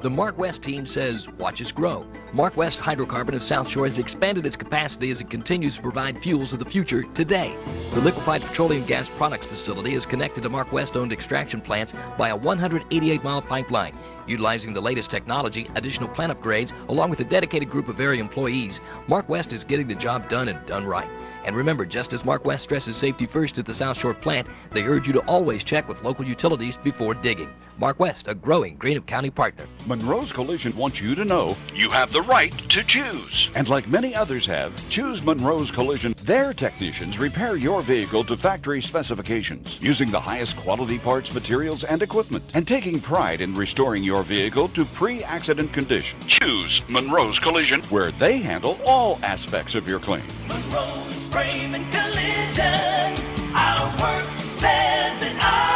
The Mark West team says, watch us grow. Mark West Hydrocarbon of South Shore has expanded its capacity as it continues to provide fuels of the future today. The liquefied petroleum gas products facility is connected to Mark West-owned extraction plants by a 188-mile pipeline. Utilizing the latest technology, additional plant upgrades, along with a dedicated group of area employees, Mark West is getting the job done and done right. And remember, just as Mark West stresses safety first at the South Shore plant, they urge you to always check with local utilities before digging. Mark West, a growing Greenup County partner. Monroe's Collision wants you to know you have the right to choose. And like many others have, choose Monroe's Collision. Their technicians repair your vehicle to factory specifications, using the highest quality parts, materials, and equipment, and taking pride in restoring your vehicle to pre-accident condition. Choose Monroe's Collision, where they handle all aspects of your claim. Monroe's Frame and Collision. Our work says it all.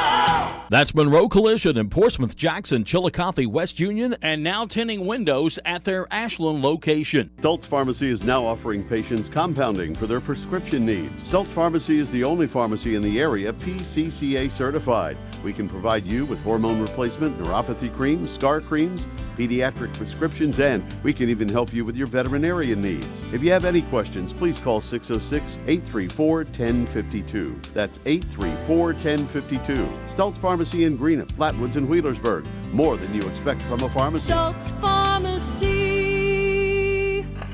That's Monroe Collision in Portsmouth, Jackson, Chillicothe, West Union, and now tinting windows at their Ashland location. Stultz Pharmacy is now offering patients compounding for their prescription needs. Stultz Pharmacy is the only pharmacy in the area PCCA certified. We can provide you with hormone replacement, neuropathy creams, scar creams, pediatric prescriptions, and we can even help you with your veterinarian needs. If you have any questions, please call 606-834-1052. That's 834-1052. Stultz Pharmacy in Greenup, Flatwoods, and Wheelersburg. More than you expect from a pharmacy. Stultz Pharmacy.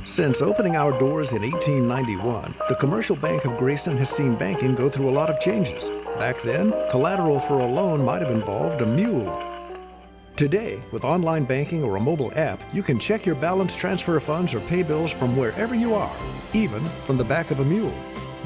Since opening our doors in 1891, the Commercial Bank of Grayson has seen banking go through a lot of changes. Back then, collateral for a loan might have involved a mule. Today, with online banking or a mobile app, you can check your balance, transfer funds, or pay bills from wherever you are, even from the back of a mule.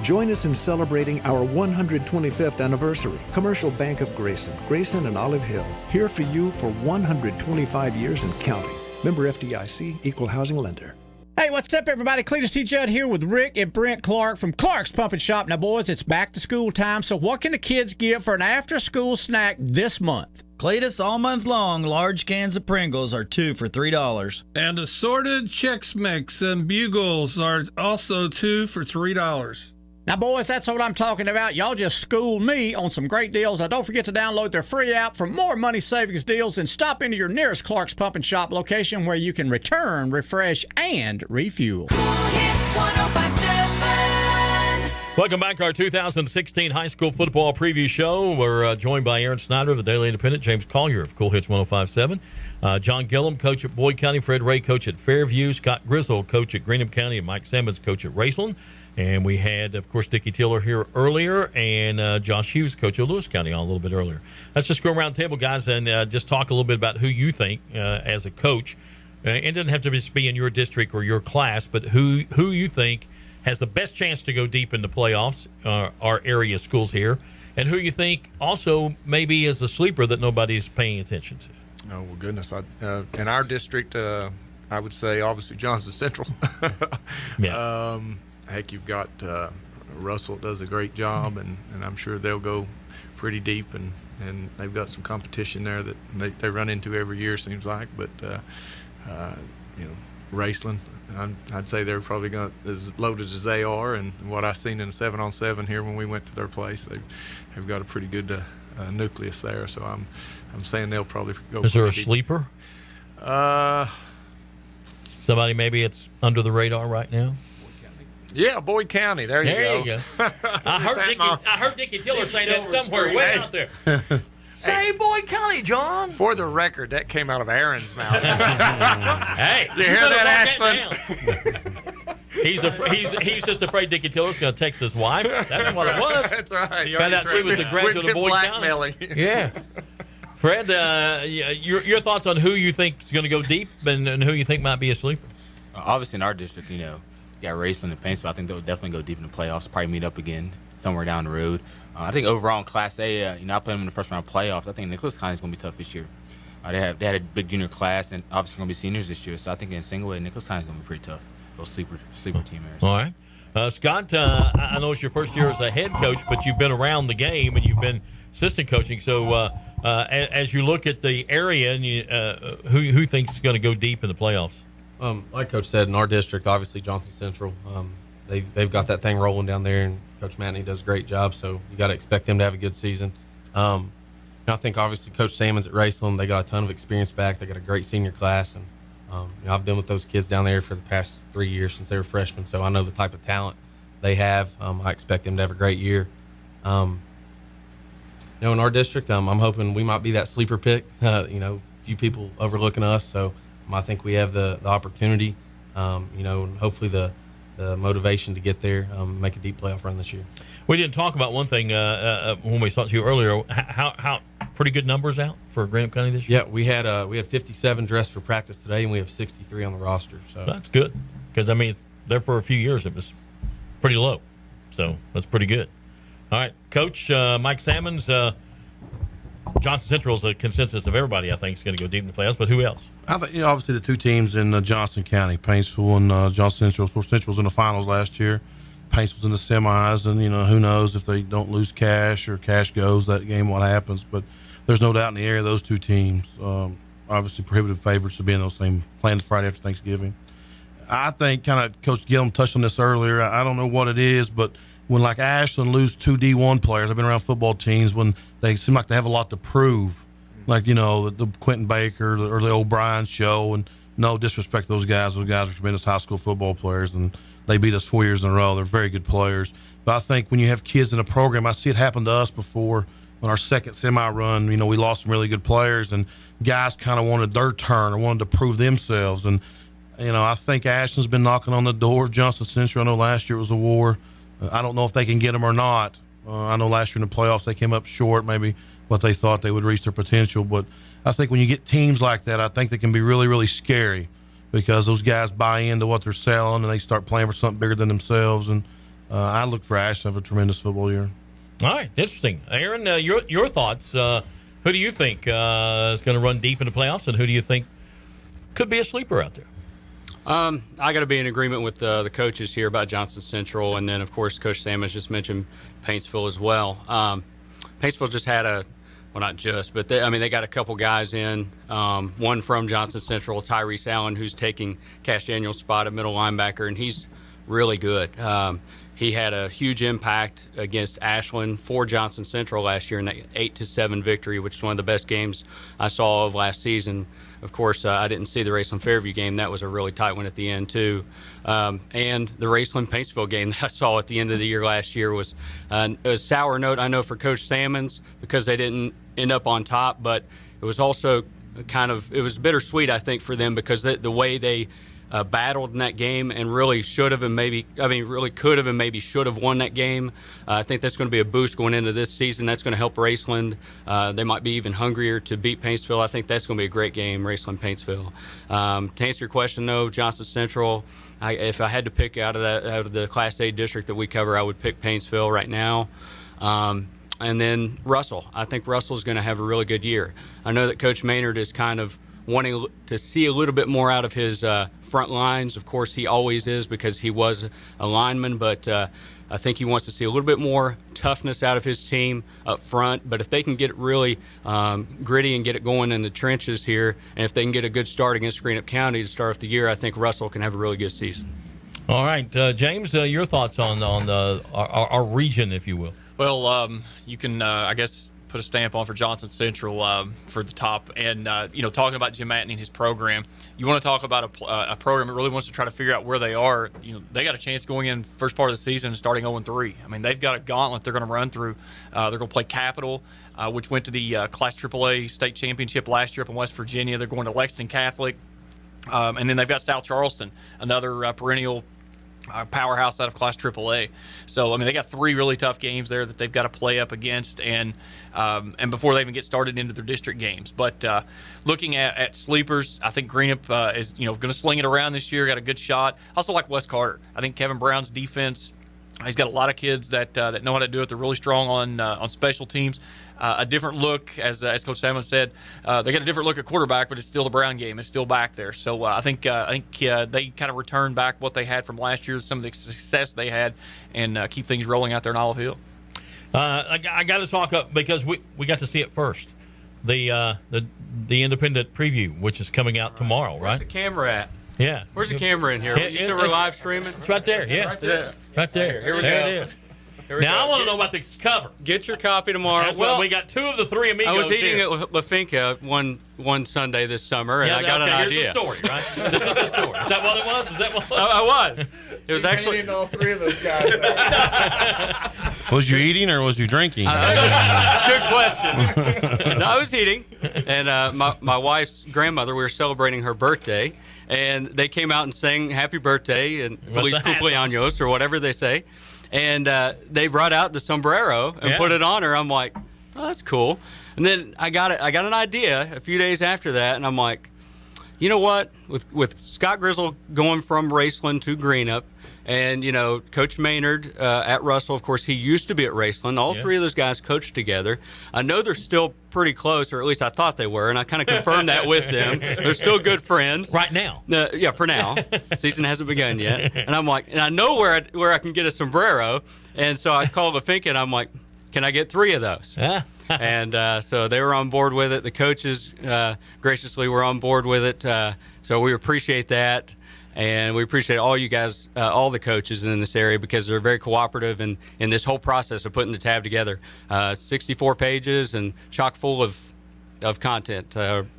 Join us in celebrating our 125th anniversary. Commercial Bank of Grayson and Olive Hill. Here for you for 125 years and counting. Member FDIC, Equal Housing Lender. Hey, what's up, everybody? Cletus T. Judd here with Rick and Brent Clark from Clark's Pump and Shop. Now, boys, it's back to school time, so what can the kids get for an after-school snack this month? Cletus, all month long, large cans of Pringles are 2 for $3. And assorted Chex Mix and Bugles are also 2 for $3. Now, boys, that's what I'm talking about. Y'all just schooled me on some great deals. Now, don't forget to download their free app for more money savings deals and stop into your nearest Clark's Pump and Shop location where you can return, refresh, and refuel. Welcome back to our 2016 high school football preview show. We're joined by Aaron Snyder of the Daily Independent, James Collier of Kool Hits 105.7, John Gilliam, coach at Boyd County, Fred Ray, coach at Fairview, Scott GRIZZLE, coach at Greenup County, and Mike Sammons, coach at Raceland. And we had, of course, Dicky Tiller here earlier, and Josh Hughes, coach of Lewis County, on a little bit earlier. Let's just go around the table, guys, and just talk a little bit about who you think, as a coach, it doesn't have to just be in your district or your class, but who you think has the best chance to go deep in the playoffs, our area schools here, and who you think also maybe is a sleeper that nobody's paying attention to. Oh, well, goodness. In our district, I would say obviously Johnson Central. Yeah. Heck, you've got Russell does a great job, and I'm sure they'll go pretty deep, and they've got some competition there that they run into every year, seems like. But, Raceland, I'd say they're probably going as loaded as they are, and what I've seen in the 7-on-7 here when we went to their place, they've got a pretty good nucleus there. So I'm saying they'll probably go. Is there a deep. sleeper? Somebody maybe it's under the radar right now. Yeah, Boyd County. There you go. I heard Dicky Tiller say that somewhere way out there. Say Boyd County, John. For the record, that came out of Aaron's mouth. Hey, you hear that, Ashland? He's just afraid Dicky Tiller's going to text his wife. That's what it was. That's right. Found out she was a graduate of Boyd County. Yeah. Fred, your thoughts on who you think is going to go deep and who you think might be a sleeper? Obviously, in our district, you got Raceland and Paintsville. I think they'll definitely go deep in the playoffs. Probably meet up again somewhere down the road. I think overall in Class A, I played them in the first round of playoffs. I think Nicholas County is going to be tough this year. They had a big junior class, and obviously going to be seniors this year. So I think in single A, Nicholas County is going to be pretty tough. Those sleeper team areas. All right, Scott. I know it's your first year as a head coach, but you've been around the game and you've been assistant coaching. So as you look at the area, and who thinks is going to go deep in the playoffs? Like Coach said, in our district, obviously Johnson Central, they've got that thing rolling down there, and Coach Matney does a great job. So you got to expect them to have a good season. I think obviously Coach Sammons at Raceland, they got a ton of experience back. They got a great senior class, and I've been with those kids down there for the past 3 years since they were freshmen. So I know the type of talent they have. I expect them to have a great year. In our district, I'm hoping we might be that sleeper pick. Few people overlooking us, so I think we have the opportunity, and hopefully the motivation to get there, make a deep playoff run this year. We didn't talk about one thing when we talked to you earlier. How pretty good numbers out for Greenup County this year? Yeah, we had 57 dressed for practice today, and we have 63 on the roster. So that's good because I mean, there for a few years it was pretty low, so that's pretty good. All right, Coach Mike Sammons. Johnson Central is a consensus of everybody. I think is going to go deep in the playoffs, but who else? I think obviously the two teams in Johnson County, Paintsville and Johnson Central. Of course, Central was in the finals last year. Paintsville's in the semis, and who knows if they don't lose Cash or Cash goes that game, what happens? But there's no doubt in the area those two teams, obviously prohibitive favorites to be in those same playing Friday after Thanksgiving. I think kind of Coach Gilliam touched on this earlier. I don't know what it is, but when like Ashland lose two D1 players, I've been around football teams when they seem like they have a lot to prove, like the Quentin Baker or the O'Brien show. And no disrespect to those guys are tremendous high school football players, and they beat us 4 years in a row. They're very good players. But I think when you have kids in a program, I see it happen to us before on our second semi-run. We lost some really good players, and guys kind of wanted their turn or wanted to prove themselves. And I think Ashland's been knocking on the door of Johnson Central. I know last year it was a war. I don't know if they can get them or not. I know last year in the playoffs they came up short, maybe what they thought they would reach their potential. But I think when you get teams like that, I think they can be really, really scary because those guys buy into what they're selling and they start playing for something bigger than themselves. And I look for Ashland to have a tremendous football year. All right, interesting. Aaron, your thoughts. Who do you think is going to run deep in the playoffs, and who do you think could be a sleeper out there? I got to be in agreement with the coaches here about Johnson Central, and then of course Coach Sammons just mentioned Paintsville as well. Paintsville just had not just, but they got a couple guys in. One from Johnson Central, Tyrese Allen, who's taking Cash Daniel's spot at middle linebacker, and he's really good. He had a huge impact against Ashland for Johnson Central last year in that 8-7 victory, which is one of the best games I saw of last season. Of course, I didn't see the Raceland Fairview game. That was a really tight one at the end, too. And the Raceland Paintsville game that I saw at the end of the year last year was a sour note, I know, for Coach Sammons because they didn't end up on top, but it was also it was bittersweet, I think, for them because the way they battled in that game and really could have and maybe should have won that game. I think that's going to be a boost going into this season. That's going to help Raceland. They might be even hungrier to beat Paintsville. I think that's going to be a great game, Raceland-Paintsville. To answer your question, though, Johnson Central, if I had to pick out of the Class A district that we cover, I would pick Paintsville right now. And then Russell. I think Russell's going to have a really good year. I know that Coach Maynard is kind of wanting to see a little bit more out of his front lines. Of course, he always is because he was a lineman, but I think he wants to see a little bit more toughness out of his team up front. But if they can get it really gritty and get it going in the trenches here, and if they can get a good start against Greenup County to start off the year, I think Russell can have a really good season. All right, James, your thoughts on our region, if you will. Well, you can, I guess, put a stamp on for Johnson Central for the top. And, talking about Jim Matney and his program, you want to talk about a program that really wants to try to figure out where they are. They got a chance going in first part of the season and starting 0-3. I mean, they've got a gauntlet they're going to run through. They're going to play Capital, which went to the Class AAA state championship last year up in West Virginia. They're going to Lexington Catholic. And then they've got South Charleston, another perennial powerhouse out of Class AAA. So, they got 3 really tough games there that they've got to play up against, and before they even get started into their district games. But looking at sleepers, I think Greenup is going to sling it around this year. Got a good shot. I also like West Carter. I think Kevin Brown's defense. He's got a lot of kids that know how to do it. They're really strong on special teams. A different look, as Coach Sammons said, they got a different look at quarterback, but it's still the Brown game. It's still back there. So I think they kind of return back what they had from last year, some of the success they had, and keep things rolling out there in Olive Hill. I got to talk up because we got to see it first. The independent preview, which is coming out tomorrow, right? Where's the camera at? Yeah. Where's the camera in here? You said we're live streaming? It's right there, yeah. Right there. Right there. Here we there go. It is. Now I want to know about this cover. Get your copy tomorrow. Well, we got 2 of the 3 amigos. I was eating here. at La Finca one Sunday this summer, and I got an idea. Here's the story, right? This is the story. Is that what it was? I was. It was actually all 3 of those guys. Was you eating or was you drinking? Good question. No, I was eating, and my wife's grandmother. We were celebrating her birthday, and they came out and sang "Happy Birthday" and "Feliz Cumpleaños" or whatever they say. And they brought out the sombrero and put it on her. I'm like, Oh, that's cool. And then I got an idea a few days after that, and I'm like, you know what? With Scott Grizzle going from Raceland to Greenup, and, Coach Maynard at Russell, of course, he used to be at Raceland. All three of those guys coached together. I know they're still pretty close, or at least I thought they were, and I kind of confirmed that with them. They're still good friends. Right now. Yeah, for now. The season hasn't begun yet. And I'm like, and I know where I can get a sombrero. And so I called LaFinca, and I'm like, can I get 3 of those? And so they were on board with it. The coaches graciously were on board with it. So we appreciate that. And we appreciate all you guys, all the coaches in this area, because they're very cooperative in this whole process of putting the tab together. 64 pages and chock full of content,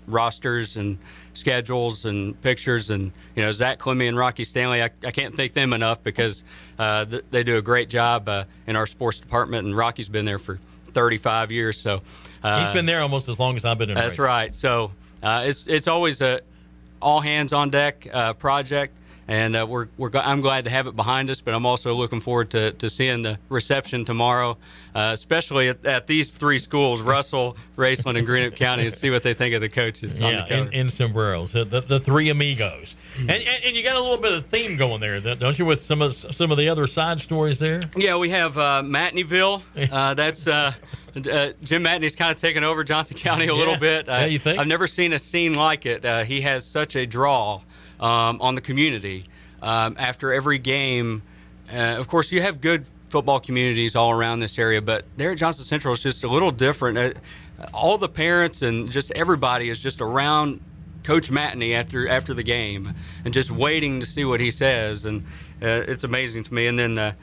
rosters and schedules and pictures. And, Zach Clemmy and Rocky Stanley, I can't thank them enough, because they do a great job in our sports department. And Rocky's been there for 35 years. So he's been there almost as long as I've been in. That's right. So it's always a all hands on deck project, and I'm glad to have it behind us. But I'm also looking forward to seeing the reception tomorrow, especially at these 3 schools, Russell, Raceland, and Greenup County, and see what they think of the coaches. In sombreros, the 3 amigos, and you got a little bit of theme going there, don't you? With some of the other side stories there. Yeah, we have Matneyville. That's. Jim Matney's kind of taken over Johnson County a little bit. You think? I've never seen a scene like it. He has such a draw on the community. After every game, of course, you have good football communities all around this area, but there at Johnson Central is just a little different. All the parents and just everybody is just around Coach Matney after the game and just waiting to see what he says, and it's amazing to me. And then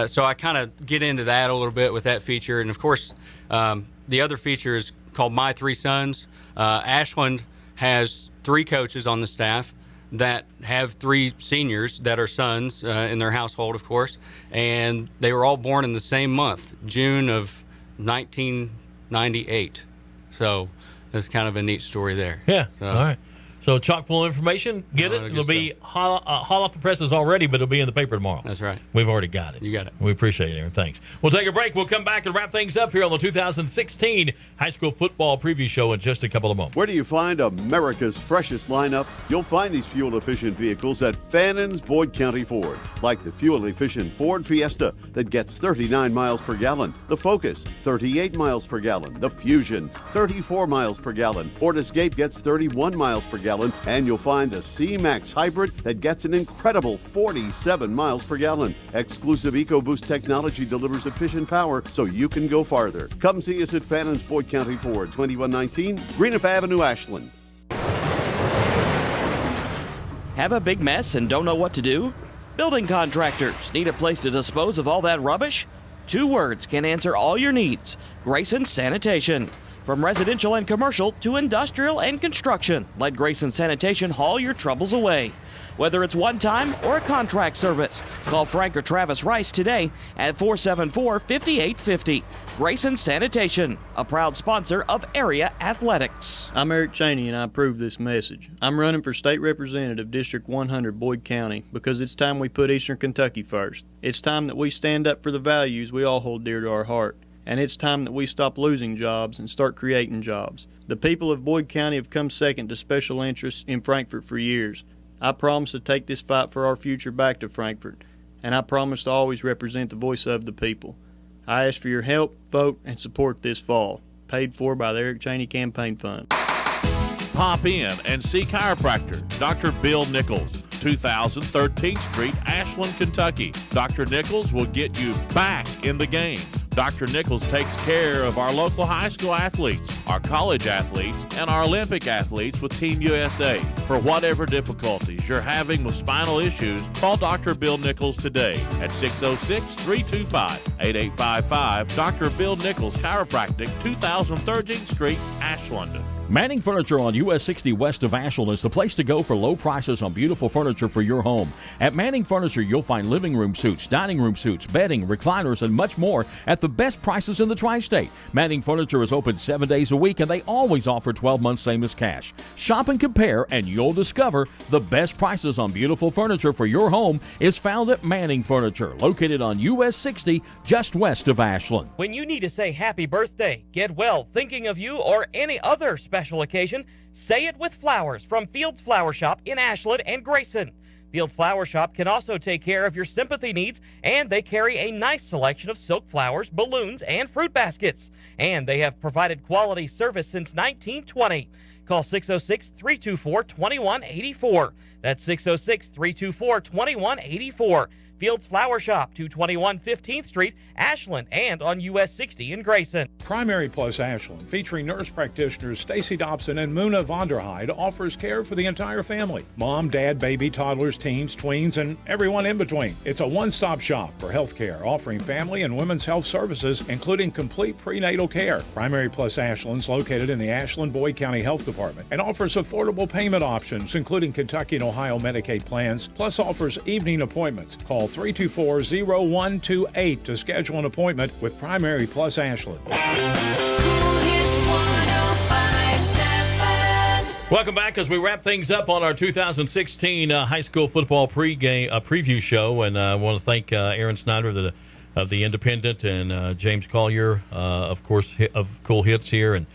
so I kind of get into that a little bit with that feature. And, of course, the other feature is called My 3 Sons. Ashland has 3 coaches on the staff that have 3 seniors that are sons in their household, of course. And they were all born in the same month, June of 1998. So that's kind of a neat story there. Yeah, all right. So chock full of information. Get it. It'll be hot off the presses already, but it'll be in the paper tomorrow. That's right. We've already got it. You got it. We appreciate it, Aaron. Thanks. We'll take a break. We'll come back and wrap things up here on the 2016 High School Football Preview Show in just a couple of moments. Where do you find America's freshest lineup? You'll find these fuel-efficient vehicles at Fannon's Boyd County Ford, like the fuel-efficient Ford Fiesta that gets 39 miles per gallon, the Focus, 38 miles per gallon, the Fusion, 34 miles per gallon, Ford Escape gets 31 miles per gallon, and you'll find the C-Max Hybrid that gets an incredible 47 miles per gallon. Exclusive EcoBoost technology delivers efficient power so you can go farther. Come see us at Fannon's Boyd County Ford, 2119 Greenup Avenue, Ashland. Have a big mess and don't know what to do? Building contractors need a place to dispose of all that rubbish? 2 words can answer all your needs: Grayson Sanitation. From residential and commercial to industrial and construction, let Grayson Sanitation haul your troubles away. Whether it's one-time or a contract service, call Frank or Travis Rice today at 474-5850. Grayson Sanitation, a proud sponsor of Area Athletics. I'm Eric Cheney, and I approve this message. I'm running for State Representative, District 100, Boyd County, because it's time we put Eastern Kentucky first. It's time that we stand up for the values we all hold dear to our heart. And it's time that we stop losing jobs and start creating jobs. The people of Boyd County have come second to special interests in Frankfort for years. I promise to take this fight for our future back to Frankfort, and I promise to always represent the voice of the people. I ask for your help, vote, and support this fall. Paid for by the Eric Cheney Campaign Fund. Pop in and see chiropractor Dr. Bill Nichols, 2013th Street, Ashland, Kentucky. Dr. Nichols will get you back in the game. Dr. Nichols takes care of our local high school athletes, our college athletes, and our Olympic athletes with Team USA. For whatever difficulties you're having with spinal issues, call Dr. Bill Nichols today at 606-325-8855. Dr. Bill Nichols Chiropractic, 2013th Street, Ashland. Manning Furniture on US 60 west of Ashland is the place to go for low prices on beautiful furniture for your home. At Manning Furniture, you'll find living room suites, dining room suites, bedding, recliners, and much more at the best prices in the tri-state. Manning Furniture is open 7 days a week, and they always offer 12 months same as cash. Shop and compare, and you'll discover the best prices on beautiful furniture for your home is found at Manning Furniture, located on US 60 just west of Ashland. When you need to say happy birthday, get well, thinking of you, or any other special occasion, say it with flowers from Fields Flower Shop in Ashland and Grayson. Fields Flower Shop can also take care of your sympathy needs, and they carry a nice selection of silk flowers, balloons, and fruit baskets. And they have provided quality service since 1920. Call 606-324-2184. That's 606-324-2184. Fields Flower Shop, 221 15th Street, Ashland, and on US 60 in Grayson. Primary Plus Ashland, featuring nurse practitioners Stacy Dobson and Muna Vonderheide, offers care for the entire family. Mom, dad, baby, toddlers, teens, tweens, and everyone in between. It's a one-stop shop for health care, offering family and women's health services, including complete prenatal care. Primary Plus Ashland's located in the Ashland-Boyd County Health Department and offers affordable payment options, including Kentucky and Ohio Medicaid plans, plus offers evening appointments. Call 324-0128 to schedule an appointment with Primary Plus Ashland. Welcome back as we wrap things up on our 2016 high school football preview show. And I want to thank Aaron Snyder of the Independent and James Collier, of course, of Kool Hits here, and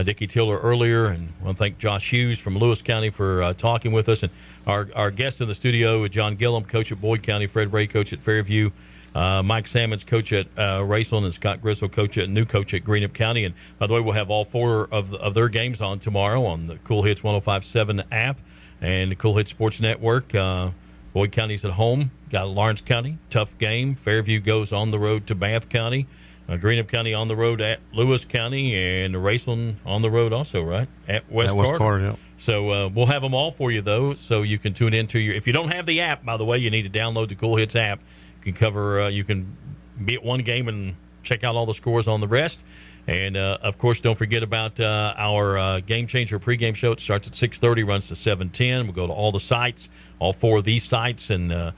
Dicky Tiller earlier. And I want to thank Josh Hughes from Lewis County for talking with us. And our guest in the studio, John Gilliam, coach at Boyd County, Fred Ray, coach at Fairview, Mike Sammons, coach at Raceland, and Scott GRIZZLE, new coach at Greenup County. And by the way, we'll have all four of their games on tomorrow on the Kool Hits 105.7 app and the Kool Hits Sports Network. Boyd County's at home, got Lawrence County, tough game. Fairview goes on the road to Bath County. Greenup County on the road at Lewis County, and Raceland on the road also, right? At West Carter. Yeah. So we'll have them all for you, though, so you can tune into your – if you don't have the app, by the way, you need to download the Kool Hits app. You can be at one game and check out all the scores on the rest. And, of course, don't forget about our Game Changer pregame show. It starts at 6:30, runs to 7:10. We'll go to all the sites, all four of these sites, and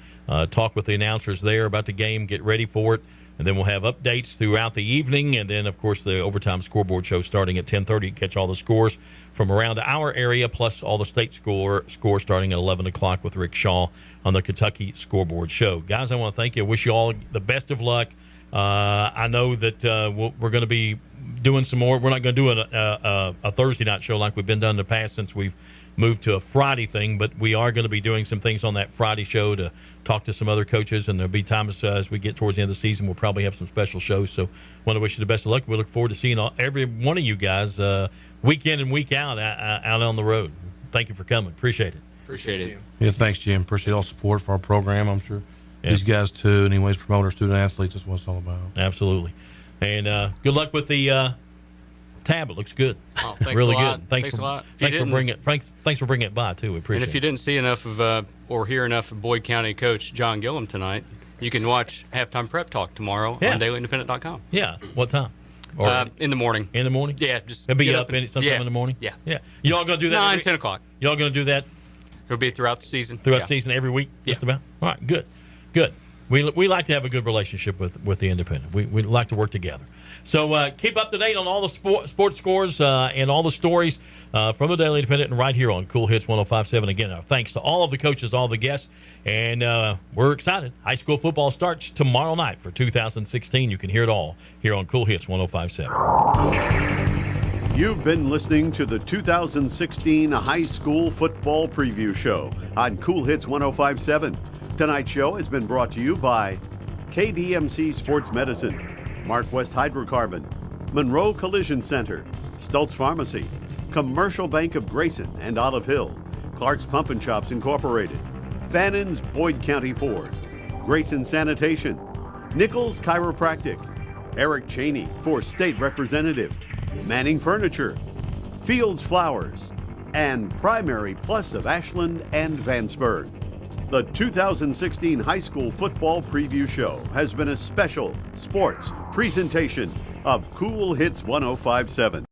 talk with the announcers there about the game, get ready for it. And then we'll have updates throughout the evening. And then, of course, the overtime scoreboard show starting at 10:30. Catch all the scores from around our area, plus all the state score starting at 11 o'clock with Rick Shaw on the Kentucky Scoreboard Show. Guys, I want to thank you. I wish you all the best of luck. I know that we're going to be doing some more. We're not going to do a Thursday night show like we've been done in the past since we've moved to a Friday thing, but we are going to be doing some things on that Friday show to talk to some other coaches, and there'll be times as we get towards the end of the season, we'll probably have some special shows. So want to wish you the best of luck. We look forward to seeing every one of you guys week in and week out on the road. Thank you for coming. Appreciate it. Appreciate it. Yeah, thanks, Jim. Appreciate all the support for our program, I'm sure. Yeah. These guys, too. Anyways, promote student athletes. That's what it's all about. Absolutely. And good luck with the tab. It looks good. Oh, thanks really a lot. good. Thanks a lot. Thanks for bringing it by, too. We appreciate it. And if you didn't see enough of or hear enough of Boyd County coach John Gilliam tonight, you can watch Halftime Prep Talk tomorrow on dailyindependent.com. Yeah. What time? Or in the morning. In the morning? Yeah. Just it'll be up sometime in the morning? Yeah. Yeah. You all going to do that? 9, 10 o'clock. You all going to do that? It'll be throughout the season. Throughout the season, every week, just about? All right, good. We like to have a good relationship with the Independent. We like to work together. So keep up to date on all the sports scores and all the stories from the Daily Independent and right here on Kool Hits 105.7. Again, our thanks to all of the coaches, all the guests, and we're excited. High school football starts tomorrow night for 2016. You can hear it all here on Kool Hits 105.7. You've been listening to the 2016 High School Football Preview Show on Kool Hits 105.7. Tonight's show has been brought to you by KDMC Sports Medicine, Mark West Hydrocarbon, Monroe Collision Center, Stultz Pharmacy, Commercial Bank of Grayson and Olive Hill, Clark's Pump and Shops Incorporated, Fannon's Boyd County Force, Grayson Sanitation, Nichols Chiropractic, Eric Cheney for State Representative, Manning Furniture, Fields Flowers, and Primary Plus of Ashland and Vanceburg. The 2016 High School Football Preview Show has been a special sports presentation of Kool Hits 105.7.